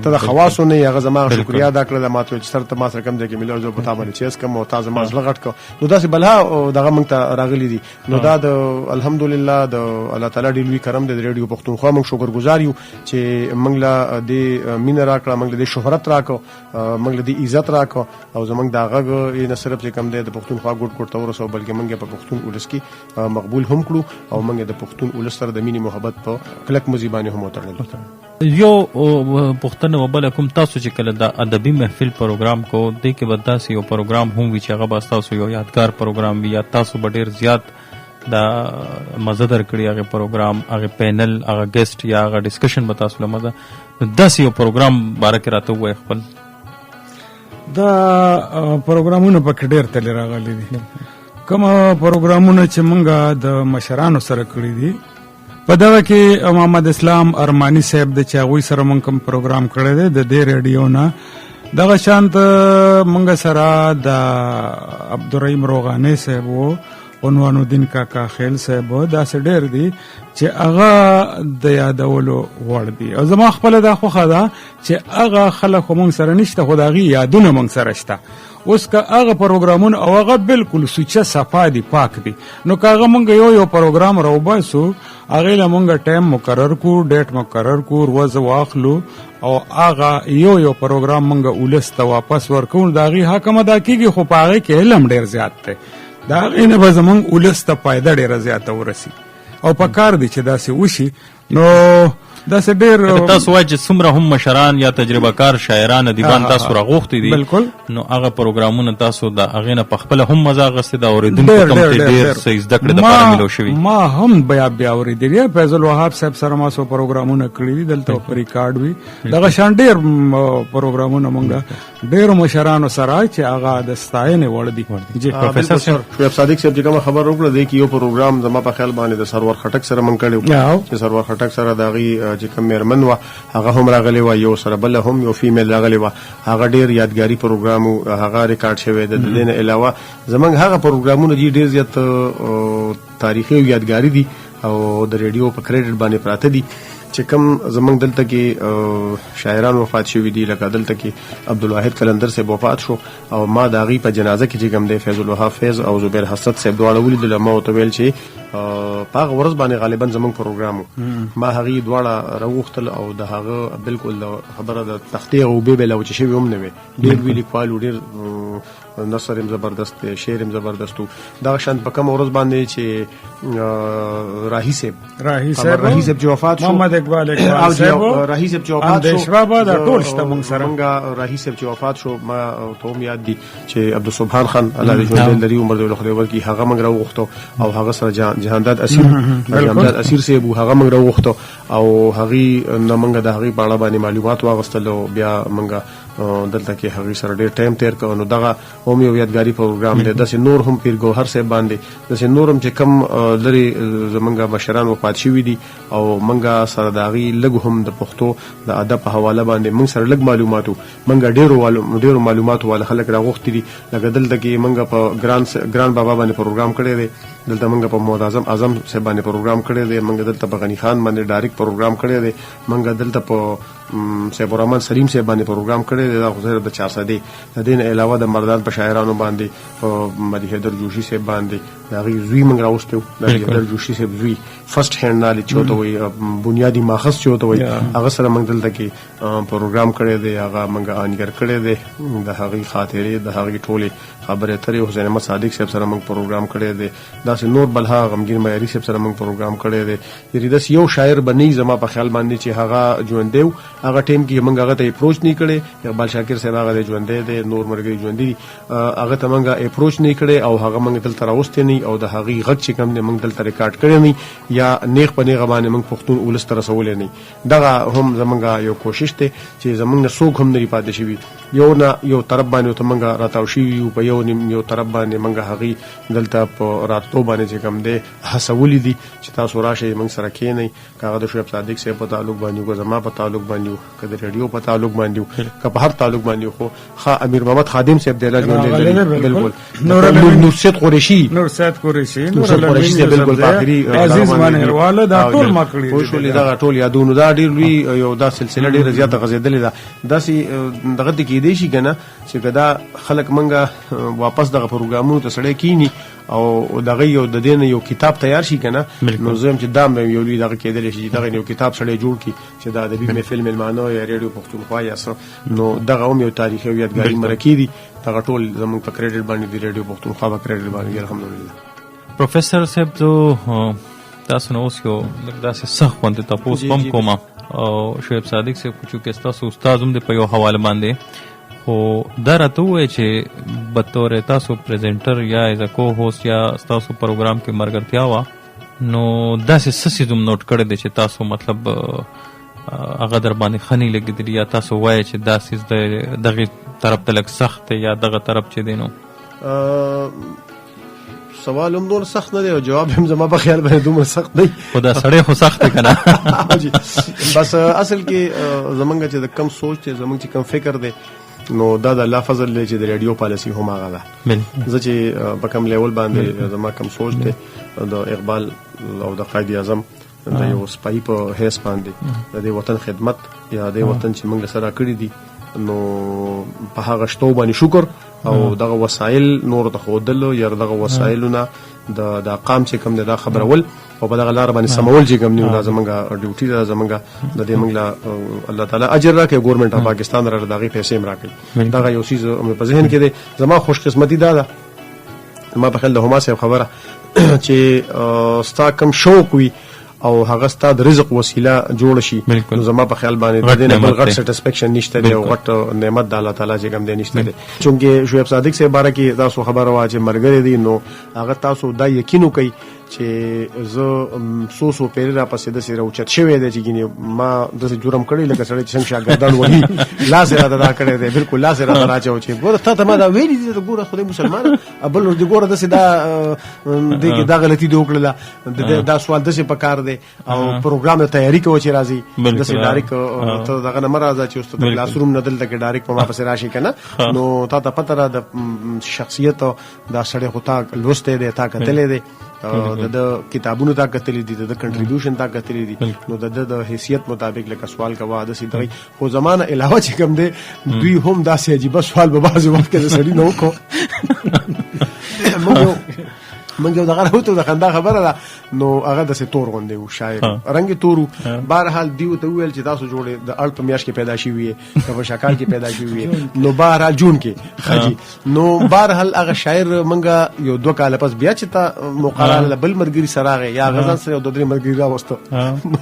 ته د خواصو نه هغه زما شکریا ادا کړل ما ته چې سره ته ما سره کم ځای کې ملو جو پتا باندې چیس کم او تاسو ما زړه غټ کو نو داسې بلها دغه مونږ ته راغلي دي نو دا د الحمدلله د الله تعالی ډیر لوی کرم د ریډیو پښتونخوا مونږ شکرګزار یو چې مونږ لا د مين راکړه مونږ د شهرت راکو مونږ د عزت راکو او زمونږ دغه نه صرف چې کم د پښتونخوا ګډ ګډ تور سو بلکې مونږ په پښتون ولس کې مقبول هم کړو او مونږ د پښتون ولس سره د مینې محبت په کلک مزيبانه هم وتړل یو پښتنه وبله کوم تاسو چې کله دا ادبي محفل پروګرام کو د کې بداسي یو پروګرام هم وی چې هغه تاسو یو یادگار پروګرام وی یا تاسو ډیر زیات دا مزدر کړی هغه پروګرام هغه پینل هغه ګیسټ یا هغه ډسکشن به تاسو له مزه داسې یو پروګرام بارکه راته وای خپل دا پروګرامونه په ډیر تل راغلي دي کوم پروګرامونه چې مونږه د مشرانو سره کړی دي په دغه کې محمد اسلام ارمانی صاحب د چاغوي سره مونږ کوم پروګرام کړی دی د دې ریډیو نه دغه شانت مونږ سره د عبدالرحیم روغانی صاحب وو عنوان الدین کاکا خیل صاحب داسې ډېر دي چې هغه د یادولو وړ دي او زما خپله دا خوښه ده چې هغه خلک خو موږ سره نشته خو د هغې یادونه موږ سره شته. اوس که هغه پروګرامونه او هغه بالکل سوچه صفا دي پاک دي نو که هغه موږ یو پروګرام راوباسو هغې له موږ ټایم مقرر کړو ډیټ مقرر کړو ورځ واخلو او هغه یو پروګرام موږ ولس ته واپس ورکوو د هغې حق هم ادا کېږي خو په هغې کې علم ډېر زیات دی د هغې نه به زموږ ولس ته فایده ډېره زیاته ورسي او په کار دی چې داسې وشي. نو داسې ډېر تاسو وایئ چې څومره هم مشران یا تجربه کار شاعران ادیبان تاسو راغوښتي دي بالکل نو هغه پروګرامونه تاسو د هغې نه په خپله هم مزه اخیستې ده اورېدونکو ته هم ډېر څه زده کړې دپاره میلاو شوي. ما هم بیا اورېدلي فیض الوهاب صاحب سره ما څو پروګرامونه کړي دي دلته په ریکارډ وي دغه شان ډېر پروګرامونه موږ ډېرو مشرانو سره چې هغه د ستاینې وړ دي. جی پروفیسر شعیب صادق صاحب چې کومه خبر وکړه دی کې یو پروګرام زما په خیال باندې د سرور خټک سره موږ کړی چې سرور خټک سره د هغې چې کوم میرمن وه هغه هم راغلی وه یو سره بله هم یو فیمیل راغلی وه هغه ډېر یادګاري پروګرام و هغه ریکارډ شوی د دې نه علاوه زموږ هغه پروګرامونه دي ډېر زیات تاریخي او یادګاري دي او د ریډیو په کریډټ باندې پراته دي چې کوم زمونږ دلته کې شاعران وفات شوي دي لکه دلته کې عبدالواحد قلندر صاحب وفات شو او ما د هغې په جنازه کې چې کوم دی فیض الوهاب فیض او زبیر حسد صاحب دواړه ولیدل ما ورته ویل چې په هغه ورځ باندې غالبا زمونږ پروګرام ما هغې دواړه راوغوښتل او د هغه بالکل خبره د تختې او اوبې به لا وچې شوي هم نه وې ډېر لوی لیکوال و ډېر نثر هم زبردست دی شعر هم زبردست و دغه شان په کومه ورځ باندې چې راهي صاحب چې وفات شو محمد اقبال صاحب راهي صاحب چې وفات شو اندیشوا به دا ټول شته موږ سره موږ راهي صاحب چې وفات شو ما ته هم یاد دي چې عبدالسبحان خان الله دې ژوندی لري عمر دې له خدای ورکړي هغه موږ راوغوښتو او هغه سره جهانداد اسیر صاحب هغه موږ راوغوښتو او هغې نه موږ د هغې په اړه باندې معلومات واغوستل او بیا موږ دلته کې هغې سره ډېر ټایم تیر کړو نو دغه هم یو یادګاري پروګرام دی. داسې نور هم پیر ګوهر صاحب باندې داسې نور هم چې کم لرې زمونږ مشران وفات شوي دي او موږ سره د هغې لږ هم د پښتو د ادب په حواله باندې موږ سره لږ معلومات وو موږ ډېرو معلوماتو والا خلک راغوښتي دي لکه دلته کې موږ په ګران بابا باندې پروګرام کړی دی دلته موږ په محمد اعظم صاحب باندې پروګرام کړی دی موږ دلته په غني خان باندې ډایرکټ پروګرام کړی دی موږ دلته په سیف الرحمن سلیم صاحب باندې پروګرام کړی دی دا خو صرف د 400 دی د دې نه علاوه د مردان په شاعرانو باندې په مدی حیدر جوشي صاحب باندې د هغې زوی موږ راوستی و د حیدر جوشي صاحب زوی فرسټ هینډ نالج چې ورته وایي بنیادي ماخذ چې ورته وایي هغه سره موږ دلته کې پروګرام کړی دی هغه موږ آنګر کړی دی د هغې خاطرې د هغې ټولې خبرې اترې حسین احمد صادق صاحب سره موږ پروګرام کړی دی داسې نور بلها غمګین معیاري صاحب سره موږ پروګرام کړی دی یعنې داسې یو شاعر به نه زما په خیال باندې چې هغه ژوندی و هغه ټایم کې موږ هغه ته اپروچ نه کړی اقبال شاکر صاحب هغه دی ژوندی دی نور ملګري ژوندي دي هغه ته موږ اپروچ نه کړی او هغه موږ دلته راوستی نه او د هغې غږ چې کوم دی موږ دلته ریکارډ کړی نه یا نیغ په نیغه باندې موږ پښتون ولس ته رسولی نه دغه هم زموږ یو کوشش دی چې زموږ نه څوک هم نه دي پاتې شوي یو طرف باندې ورته موږ راتاو شوي یو په یو طرف باندې موږ هغې دلته په راتلو باندې چې کوم دی هڅولي دي چې تاسو راشئ موږ سره کښېنئ که هغه د شعیب صادق صاحب په تعلق باندې که زما په تعلق باندې و که د ریډیو په تعلق باندې و که په هر تعلق باندې خو امیر محمد خادم صاحب دی الله ژوندی لري بالکل نورسید قریشي بالکل باخري عزیز منهرواله دا ټول ما کړي خو شولې دغه ټول یادونه دا ډېر لوی یو دا سلسله ډېره زیاته غځېدلې ده داسې دغه ته کېدی شي که نه چې که دا خلک موږ واپس دغه پروګرامونو ته سړی کینی او دغه یو د دې نه یو کتاب تیار شي که نه نو زه یم چې دا یو لوی دغه کېدلی شي چې دغه یو کتاب سړی جوړ کړي چې د ادبي محفل مېلمانه یا ریډیو پښتونخوا یا څه نو دغه هم یو تاریخي او یادګاري مرکې دي دغه ټول زموږ په کریډټ باندې د ریډیو پښتونخوا په کریډټ باندې الحمدلله. پروفیسر صاحب زه تاسو نه اوس یو لږ داسې سخت غوندې تپوس هم کوم او شعیب صادق صاحب خو چونکې ستاسو استاد هم دی په یو حواله باندې خو دا راته ووایه چې بطور تاسو پریزنټر یا ایز ا کو هوسټ یا ستاسو پروګرام کې ملګرتیا وه نو داسې څه څیز هم نوټ کړی دی چې تاسو مطلب هغه در باندې ښه نه لګېدلي یا تاسو وایه چې دا څیز دغې طرف ته لږ سخت دی یا دغه طرف چې دی نو سوال هم دور سخت نه دی او جواب هم زما په خیال باندې دومره سخت دی خو دا سړی خو سخت دی که نه بس اصل کې زمونږ چې د کم سوچ دی زمونږ چې کم فکر دی نو دا د الله فضل دی چې د ریډیو پالیسی هم هغه ده. زه چې په کوم لیول باندې زما کوم سوچ دی د اقبال او د قائد اعظم د یو سپای په حیث باندې د وطن خدمت یا د وطن چې موږ سره کړی دي نو په هغه شتو باندې شکر او دغه وسایل نور د خودل یا دغه وسایلونه د قام چې کوم دا خبرول او په دغه لار باندې سمول چې کوم نیو زمونږه ډیوټي ده زمونږه د دې موږ الله تعالی اجر راکړي ګورنمنت اف پاکستان را دغه پیسې راکړي دغه یو چیز په ذهن کې دی. زما خوش قسمتي ده ما په خل د هما صاحب خبره چې ستا کم شوق وي او هغه ستاد رزق وسیله جوړ شي نو زما په خیال باندې د دې نه بل غټ سټیسفیکشن نشته دی او غټ نعمت د الله تعالی چې کوم دی نشته دی. چونکه شعیب صادق سے باره کې تاسو خبره وا چې مرګري دي نو هغه تاسو دا یقینو کوي چې زه سوسو پیری را پسې د سره اوچت شوی دی چې ګینه ما د جرم کړی لکه سړی چې څنګه شاګردان وایي لاس را دا کړی دی بالکل لاس را راځو چې ګوره ته ما دا ویلي دي ګوره خدای مسلمان ابل ورته ګوره د سدا دا غلطي دی وکړه دا سوال د څه پکار دی او پروګرام ته تیاری کوي چې راځي د سې ډایرک ته دغه نه مرزه چې استاد کلاس روم نه دلته کې ډایرک په ما پسې راشي کنه نو تا ته پته را د شخصیت دا سړی خو تا لوسته دی تا کتلې دی د کتابونو تا کتلې دي د کنټریبیوشن تا کتلې دي نو د حیثیت مطابق لکه سوال کوا د سې دغه خو زمانه علاوه چې کوم دی دوی هم داسې عجیب سوال به بعض وخت کې سړی نو کو منګ یو دغه راوته د خندا خبره ده نو هغه د ستور غوندې و شاعر رنگ تورو بهرحال دیو ته ویل چې تاسو جوړې د اړ په میاش کې پیدا شي وي په شکل کې پیدا شي وي نو بهرحال جون کې خجی نو بهرحال هغه شاعر منګه یو دوه کال پس بیا چې تا مقاله بل مرګري سراغه یا غزل سره د درې مرګري راوسته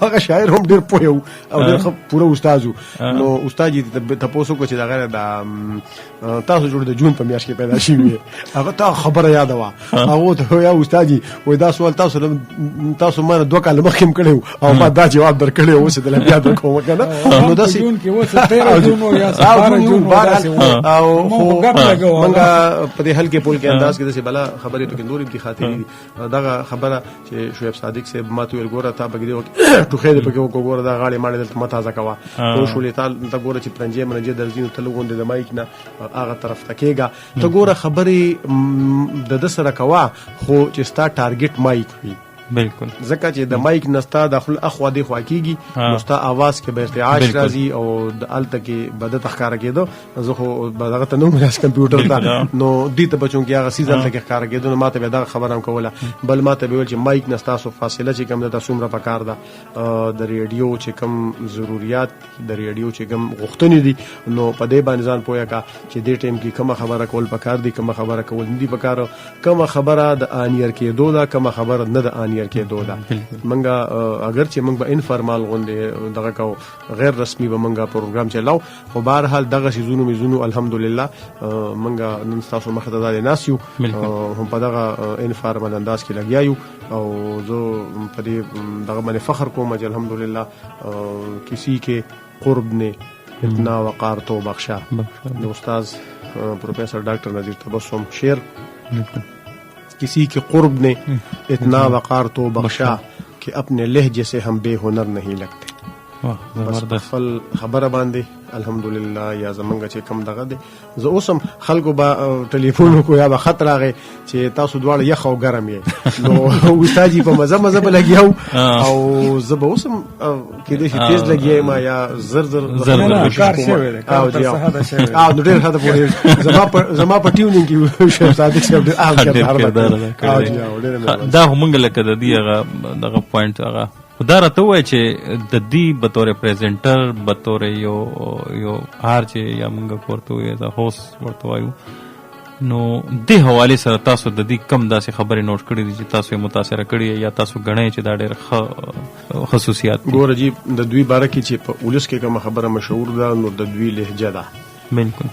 هغه شاعر هم ډیر پوهو او ډیر پوره استادو نو استاد دې تاسو کو چې دا غره د تاسو جوړ د جون په میاش کې پیدا شي وي هغه تا خبره یاد وا هغه یا استاد وای دا سوال تاسو ما دوه کال مخکې کړو او ما دا جواب درکړی اوس د بیا د کوم کنه نو داسې جون کې اوس 13 جون یا 12 جون او منګه په دې حل کې پول کې انداز کې داسې بلا خبرې ته نور دي خاطرې دغه خبره چې شعیب صادق سے ماته ویل ګوره تا بګدي ټوخې دې پکې وګوره دا غاړي ماړې دلته متا ځکا وا نو شولې تال ته ګوره چې پرنجې منجې درځینو تلګون د مایک نه هغه طرف تکېګا ته ګوره خبرې د سره کوا خو چې ستا ټارګټ مایک وي بالکل ځکه چې د مایک نستا داخل اخوا دی خوا کیږي نو ستا आवाज کې به ارتعاش راځي او د الته کې بده تخکار کېدو زه خو دغه ته نو مې کمپیوټر ته نو دې ته بچون کې هغه سیزن ته ښکار کېدو نو ماته به دا خبره کوله بل ماته به ویل چې مایک نستا سو فاصله چې کم د څومره پکار ده د ریډیو چې کم ضرورت د ریډیو چې کم غوښتنې دي نو په دې باندې ځان پوهه کا چې دې ټیم کې کومه خبره کول پکار دي کومه خبره کول نه دي پکار کومه خبره د انیر کېدو دا کومه خبره نه د انیر کېدو دا منګه اگر چې منګ به انفارمال غونډه دغه کو غیر رسمي به منګه پروګرام چلاو خو بهر حال دغه شیزونو میزونو الحمدلله منګه نن تاسو مخ ته د ناسیو هم په دغه انفارمال انداز کې لګیایو او زه په دې دغه باندې فخر کوم چې الحمدلله کسی کے قرب نے اتنا وقار تو بخشا د استاد پروفیسر ڈاکٹر نذیر تبسم شعر کسی کے قرب نے اتنا وقار تو بخشا کہ اپنے لہجے سے ہم بے ہنر نہیں لگتے بس خپل خبره باندې الحمدلله یا زمونږ چې کم دغه دي زه اوسم خلکو با ټلیفون کو یا به خط راغی چې تاسو دواړه یخ او ګرم یې نو استاد په مزه لګیاو او زه به اوسم کې دې تیز لګیای ما یا زر کار شوی دی او ډېر ښه ده زما په ټیونینګ کې شیخ صادق صاحب دا همغه لکه د دې هغه دغه پوینټ هغه دا راته وای چې د دې به تور پریزنټر به تور یو هر چې یا موږ ورته وای دا هوس ورته وایو نو د حواله سره تاسو د دې کم داسې خبرې نوٹ کړې دي چې تاسو متاثر کړی یا تاسو غنئ چې دا ډېر خصوصیات ګوره جی د دوی باره کې چې په ولس کې کوم خبره مشهور ده نو د دوی لهجه ده بالکل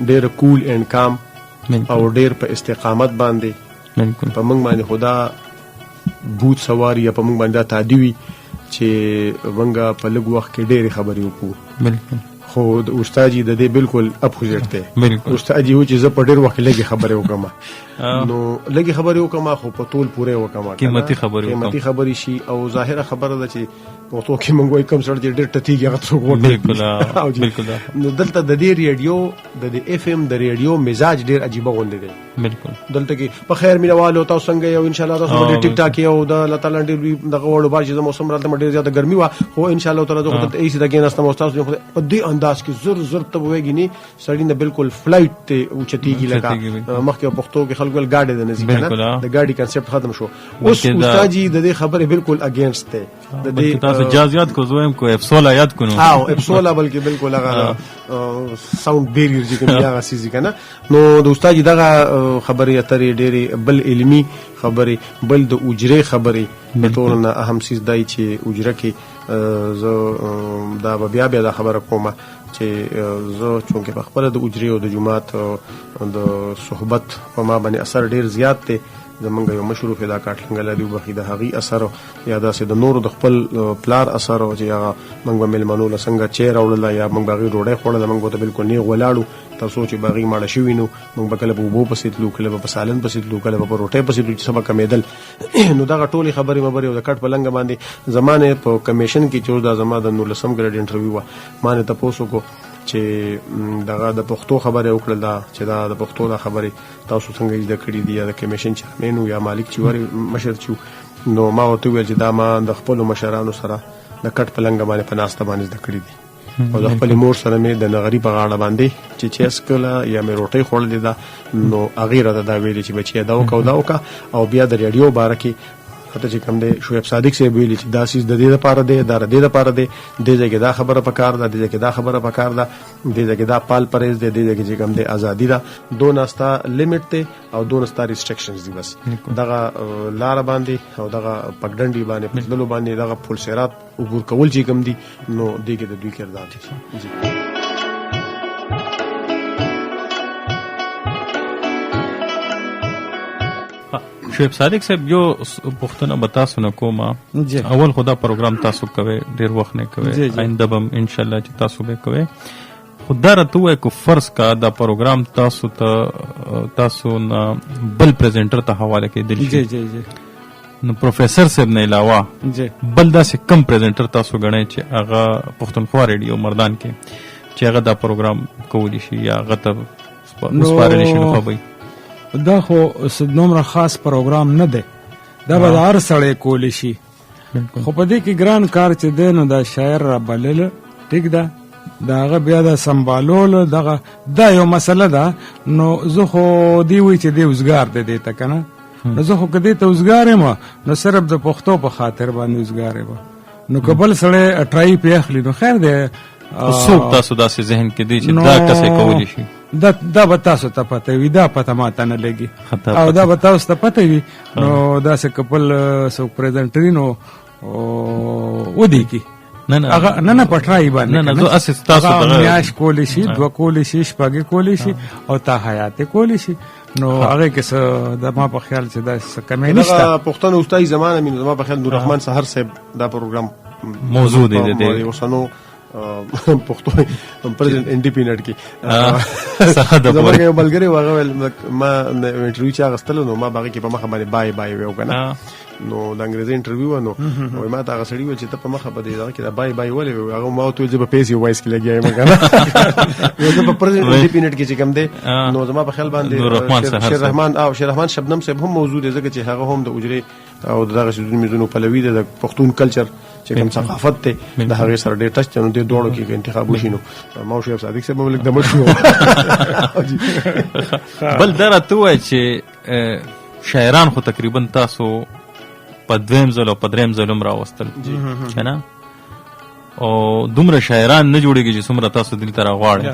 ډېر کول اینڈ کام او ډېر په استقامت باندې بالکل په موږ باندې خدا بوت سواری یا په موږ باندې تعدی وي چې ونګه په لږ وخت کې ډېرې خبرې وکړو بالکل خو د استاد جی د دې بالکل اپوزیټ دی. بالکل استاد جی و چې زه په ډېر وخت لګي خبرې وکم نو لګي خبرې وکم خو په ټول پوره وکم قیمتي خبرې شي او ظاهره خبره ده چې پښتو کې موږ وایو کوم سره چې ډېر ټتیږي هغه څوک وایي. بالکل نو دلته د دې ریډیو د اف ام د ریډیو مزاج ډېر عجیب غونډه دی. بالکل دلته کې په خیر مینوالو تاسو څنګه یو ان شاء الله تاسو باندې ټیک ټاک یو د الله تعالی ډېر دغه وړو بار چې موسم راته ډېر زیاته ګرمي وا خو ان شاء الله تعالی زه ته ایسي دغه نستم استاد په دې انداز کې زر ته وېږي نه سړی نه بالکل فلایټ ته اوچتیږي لکه مخکې پښتو کې خلکو ګاډي د نزیک نه د ګاډي کنسپټ ختم شو. اوس استاد جی د دې خبره بالکل اگینست ده. د دې تاسو جازيات کو زویم کو افسولا یاد کو نو افسولا بلکې بالکل هغه ساوند بیریر چې کوم هغه سيزي کنه. نو د استاد جی دغه خبرې اترې ډېری بل علمي خبرې بل د اجره خبرې په ټول نه اهم سیز دای چې اجره کې زه دا بیا دا خبره کومه چې زه چونکه په خپل د اجره او د جماعت د صحبت په ما باندې اثر ډېر زیات دی. زمونږ یو مشهور فدا کاټلنګل دی وبخي د هغي اثر یا داسې د نور د خپل پلار اثر او چې هغه موږ ملمنو لسنګ چیر اورل یا موږ باغی ډوډۍ خوړل موږ ته بالکل نه ولاړو تاسو چې باغی ماړه شوی نو موږ بکله په وبو پسې لو کله په سالن پسې لو کله په روټه پسې لو چې سبا کمیدل نو دا ټولي خبرې مبرې او د کټ پلنګ باندې زمانه په کمیشن کې چې دا زما د نور لسم ګریډ انټرویو وا مانه تاسو کو چې دغه د پښتو خبره وکړل دا چې دا د پښتو د خبره تاسو څنګه د کړې دی یا د کمیشن چیرمن یا مالک چې وری مشر چې نو ما ورته ویل چې دا ما د خپل مشرانو سره د کټ پلنګ باندې په ناسته باندې د کړې دي او د خپل مور سره مې د نغری په غاړه باندې چې چسکله یا مې روټي خوړلې دا نو اغیره دا ویلې چې بچي دا وکاو او بیا د ریډیو بارکه ته چې کوم دی شعیب صادق سے ویلي چې دا سیس د دې لپاره دی دا د دې لپاره دی د دې کې دا خبره پکار ده د دې کې دا خبره پکار ده د دې کې دا پال پرېز دی د دې کې چې کوم دی ازادي ده دوه نستا لیمټ ته او دوه نستا ریسټریکشنز دي بس دغه لار باندې او دغه پګډنډي باندې پدلو باندې دغه فول سیرات عبور کول چې کوم دي نو دې کې د دوی کردار دي. شعیب صادق صاحب یو پښتنه بتا سن کومه اول خدا پروګرام تاسو کوي ډیر وخت نه کوي آینده بم ان شاء الله چې تاسو به کوي خدا راتوه کو فرض کا دا پروګرام تاسو نه بل پریزنټر ته حواله کې دي جی نو پروفیسر صاحب نه علاوه بل دا سه کم پریزنټر تاسو غنئ چې هغه پښتونخوا ریډیو مردان کې چې هغه دا پروګرام کولی شي یا هغه ته وسپارل شي نو خو دا خو نومره خاص پروګرام نه دی دا به هر سړی کولی شي خو په دې کې ګران کار چې دی نو دا شاعر را بلل ټیک ده دا هغه بیا د سمبالول دغه دا یو مسله ده نو زه خو دی وی چې دی وزګار دی ته کنه نو زه خو کدی ته وزګار یم نو صرف د پښتو په خاطر باندې وزګار یم نو قبل سړی اټرای پیخلی نو خیر دی څوک تاسو داسې ذهن کې دی چې دا کسې کولی شي دا به تاسو ته پته وي دا پته ماته نه لګي او دا به تاسو ته پته وي نو داسې کپل سو پریزنټرینو ودی کی نه پټرای باندې نه زه اساس تاسو ته میاش کولی شي دوه کولی شي شپږ کولی شي او تا حیات کولی شي نو هغه کې د ما په خیال چې دا کمې نشته پښتون استاد زمانه مين زما په خیال نور رحمان سحر صاحب دا پروګرام موضوع دی وسنو پښتو پرزنټ انډیپندنت کې ساده زموږ یو بلګری واغه ما انټرویو چا غستلو نو ما باغی کې په مخه باندې بای ویو کنه نو د انګریزي انټرویو نو ما ته غسړی و چې ته په مخه باندې دا کې بای ولې هغه ما ته په پیسې وایس کې لګیایم کنه یو په پرزنټ انډیپندنت کې چې کوم دی نو زما په خیال باندې شیر رحمان شبنم صاحب هم موجود دی ځکه چې هغه هم د اجري او دغه شې میزونو پلوي د پښتون کلچر چې کوم ثقافت ته د هغه سره ډېر ټچ نو د دوړو کې انتخاب وشي نو ما شعیب صادق صاحب ملک د مشو بل درته وای چې شاعران خو تقریبا تاسو په دویم ځل او په دریم ځل راوستل کنه او دومره شاعران نه جوړیږي چې څومره تاسو دلته راغواړئ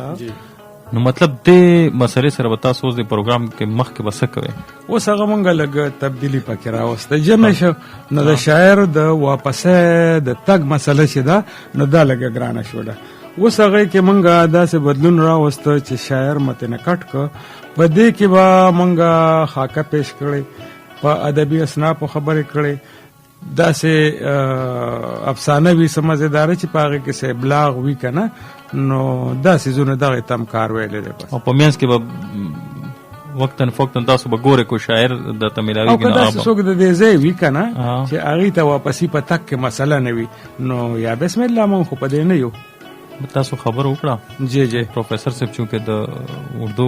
نو مطلب دې مسلې سره به تاسو د پروګرام کې مخکې وسه کوي اوس هغه مونږ لګ تبدیلی پکې راوسته جمع شو نو د شاعر د واپسه د تګ مسله چې دا نو دا لګ ګرانه شوله اوس هغه کې مونږ داسې بدلون راوسته چې شاعر متنه کټ کو په دې کې به مونږ خاکه پیش کړي په ادبي اسناف خبرې کړي داسې افسانه وي څه مزېداره چې په هغې کې څه ابلاغ وي که نه نو دا څیزونه دغې ته هم کار ویلی دی او په منځ کې به وقتاً فوقتاً تاسو به ګورئ کو شاعر درته میلاویږي او که داسې څوک د دې ځای وي که نه چې هغې ته واپسي په تګ کې مسله نه وي نو یا بسم الله مونږ خو په دې نه یو تاسو خبر وکړه جی جی پروفیسر صاحب چونکې د اردو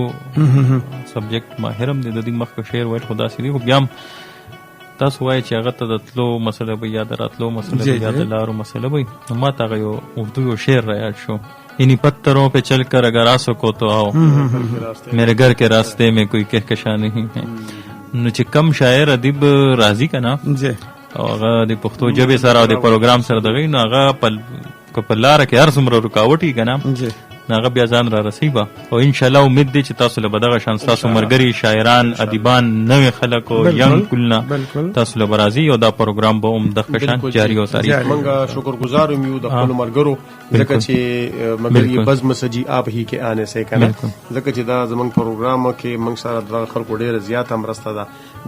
سبجیکټ ماهر هم دی د دې مخکې شعر ویل خو داسې دي خو بیا هم تاسو وایئ چې هغه ته د تلو مسله به یا د راتلو مسله به یا د لارو مسله به نو ما ته هغه یو اردو یو شعر را یاد شو انہی پتھروں پہ چل کر اگر آ سکو تو آؤ میرے گھر کے راستے میں کوئی کہکشاں نہیں ہے نو چې کم شاعر ادیب راضی که نه او هغه د پښتو ژبې سره او د پروګرام سره دغه نو هغه په لاره کې هر څومره رکاوټ وي که نه هغه بیا ځان را رسي به او انشاءالله امید دی چې تاسو له به دغه شان ستاسو ملګري شاعران ادیبان نوې خلک او ینګ کلونه تاسو له به راځي او دا پروګرام به هم دغه شان جاري وساتي موږ شکرګزار یو د خپلو ملګرو ځکه چې مګر یې بزم سجي آپ هی کې آنے سے که نه ځکه چې دا زموږ پروګرام کې موږ سره دغه خلکو ډېره زیاته مرسته ده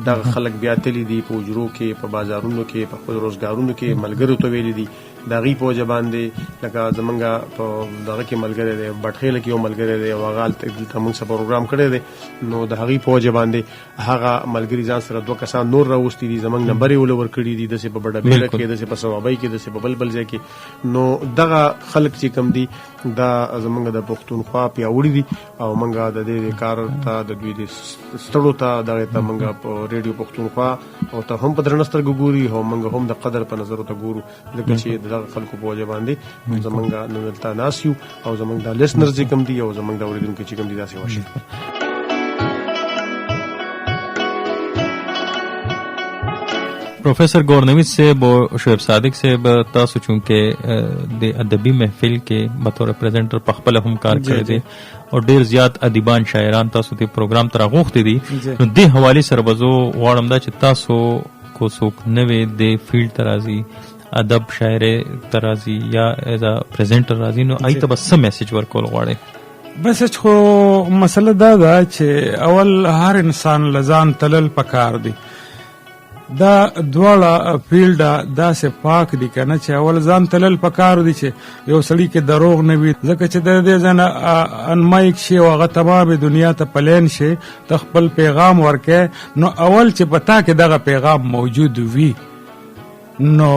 دغه خلک بیا تللی دي په حجرو کې په بازارونو کې په خپل روزګارونو کې ملګرو ته ویلي دي د هغې په وجه باندې لکه زمونږ په دغه کې ملګری دی بټخیله کې یو ملګری دی او هغه هلته دلته موږ سره پروګرام کړی دی نو د هغې په وجه باندې هغه ملګري ځان سره 2 کسان نور راوستي دي زموږ نمبر یې ولور کړي دي داسې په بډهبیله کې داسې په صوابۍ کې داسې په بل ځای کې نو دغه خلک چې کوم دي دا زمونږ د پښتونخوا پیاوړي دي او موږ د دې کار ته د دوی د ستړو ته دغې ته موږ په ریډیو پښتونخوا او ته هم په درنه سترګو ګوري او موږ هم د قدر په نظر ته ګورو ځکه چې دغه خلکو په وجه باندې زمونږ نن دلته ناست یو او زمونږ د لیسنرز چې کوم دي او زمونږ د اورېدونکو چې کوم دي داسې وشي پروفیسر گورنویز صاحب او شعیب صادق صاحب تاسو چونکې د ادبي محفل کې بطور پریزنټر په خپل هم کار کړی دی او ډیر زیات ادیبان شاعران تاسو د پروګرام تر غوښتي دي نو د حواله سره بزو غواړم دا چې تاسو کو څوک نوې د فیلډ ترازی ادب شاعر ترازی یا ایز ا پریزنټر راځي نو ایته بس میسج ورکول غواړي بس خو مسله دا ده چې اول هر انسان لزان تلل پکار دی دا دواړه فیلډه داسې پاک دي که نه چې اول ځان تلل پکار دي چې یو سړي کې دروغ نه وي ځکه چې د دې ځای نه انمایک شي او هغه تمامې دنیا ته پلین شي ته خپل پیغام ورکې نو اول چې په تا کې دغه پیغام موجود وي نو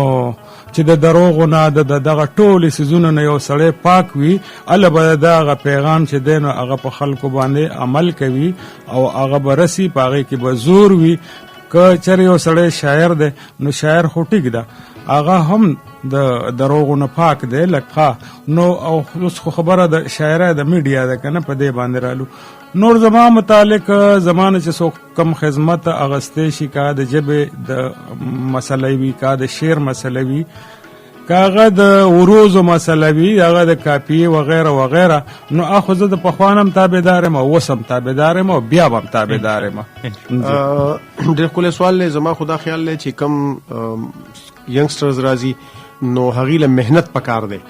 چې د دروغو نه د دغه ټولې څیزونو نه یو سړی پاک وي هله به دغه پیغام چې دی نو هغه په خلکو باندې عمل کوي او هغه به رسي په هغې کې به زور وي که چېرې یو سړی شاعر دی نو شاعر خو ټیک ده هغه هم د دروغو نه پاک دی لکه نو او اوس خو خبره د شاعرۍ د میډیا ده که نه په دې باندې رالو نور زما متعلق زمانه چې څوک کم خدمت اغستی شي که د ژبې د مسله وي که د شعر مسله وي که هغه د عروضو مسله وي هغه د کاپیې وغیره وغیره نو اخو زه د پخوا نه هم تابعدار یم او اوس هم تابعدار یم او بیا به هم تابعدار یم ډېر ښکلی سوال دی زما خو دا خیال دی چې کم ینګسټرز راځي نو هغې له محنت پکار دی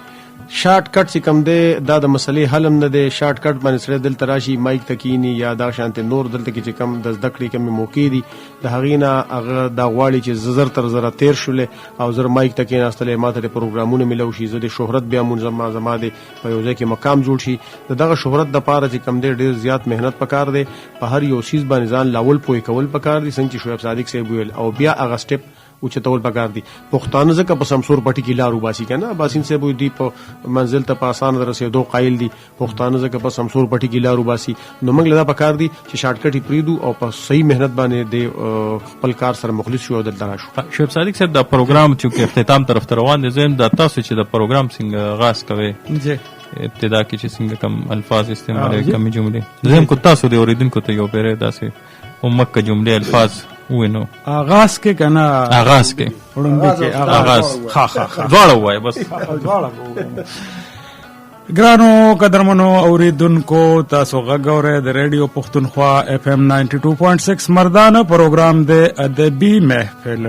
شارټ کټ چې کوم دی دا د مسلې حل هم نه دی شارټ کټ باندې سړی دلته راشي مایک ته کینی یا دا شانتې نور دلته کې چې کم د زده کړې کمې موقع دي د هغې نه هغه دا غواړي چې زر تر زره تیر شولې او زر مایک ته کېناستلی ما ته د پروګرامونه میلو شي زه د شهرت بیا مون زما د په یو ځای کې مقام جوړ شي د دغه شهرت دپاره چې کم دی ډېر زیات محنت پکار دی په هر یو څیز باندې ځان لاول پوه کول پکار دي څنګه چې شعیب صادق صاحب ویل او بیا هغه سټپ اوچتول پکار دي پښتانه ځکه په سمسور پټي کې لار وباسي که نه باسین صاحب دی په منزل ته په اسانه د رسېدو قایل دي پښتانه ځکه په سمسور پټي کې لار وباسي نو موږ له دا پکار دي چې شارټ کټ یې پرېږدو او په صحیح محنت باندې د خپل کار سره مخلص شو او دلته راشو شعیب صادق صاحب دا پروګرام چې اختتام طرف ته روان دی زم دا تاسو چې د پروګرام څنګه آغاز کوئ ابتدا کې چې څنګه کم الفاظ استعمالوي کمی جملې زم کو تاسو د اوریدونکو ته یو پیره داسې مکه جملې الفاظ وینو آغاز کې کنه آغاز کې وړاندې کې آغاز ها دواړه وای بس ګرانو قدرمنو اوریدونکو تاسو غږ اورئ د ریډیو پښتونخوا FM 92.6 مردانه پروګرام د ادبي محفل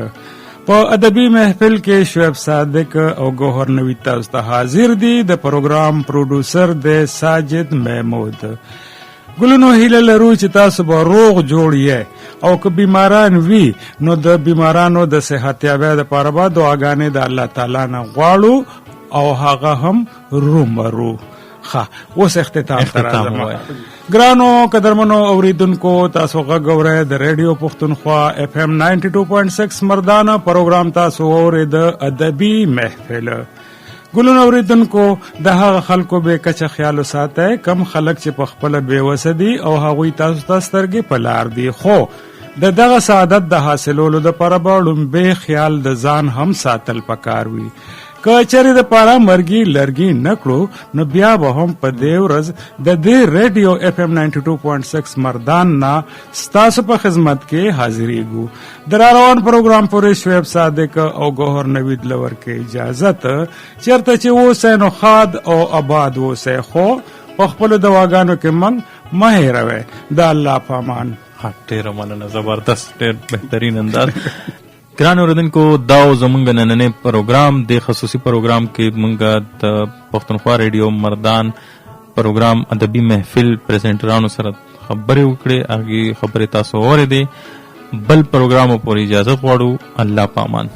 په ادبي محفل کې شعیب صادق او ګوهر نوید تاسو ته حاضر دي د پروګرام پروډوسر د ساجد محمود ګلونو هیله لرو چې تاسو به روغ جوړ یې او که بیماران وي نو د بیمارانو د صحت یابۍ دپاره به دعاګانې د الله تعالی نه غواړو او هغه هم رومرو. اوس اختتام ته راځم. ګرانو قدرمنو اوریدونکو، تاسو غږ اورئ د ریډیو پښتونخوا FM 92.6 مردانه پروګرام تاسو اورئ د ادبي محفل. ګلون اوریدونکو، د هغه خلکو به کچه خیال وساتئ کم خلک چې په خپل بیوسه دي او هغوی تاسو ته سترګې په لار دي، خو د دغه سعادت د حاصلولو دپاره به لومبې خیال د ځان هم ساتل پکار وي. که چېرې دپاره مرګي لرګي نه کړو نو بیا به هم په دې ورځ د دې ریډیو FM 92.6 مردان نه ستاسو په خدمت کې حاضرېږو. د راروان پروګرام پورې شعیب صادق او ګوهر نوید لور کې اجازت. چېرته چې اوسئ نو ښاد او آباد اوسئ، خو په خپلو دواګانو کې موږ مه هېروئ. د الله په امان. ډېره مننه، زبردست، ډېر بهترین انداز. ګران اوریدونکو، دا زمونږ نننی پروګرام د خصوصي پروګرام کې مونږ د پښتونخوا ریډیو مردان پروګرام ادبي محفل پریزنټرانو سره خبرې وکړې. هغې خبرې تاسو اورېدې. بل پروګرام پورې اجازه غواړو. الله پامان.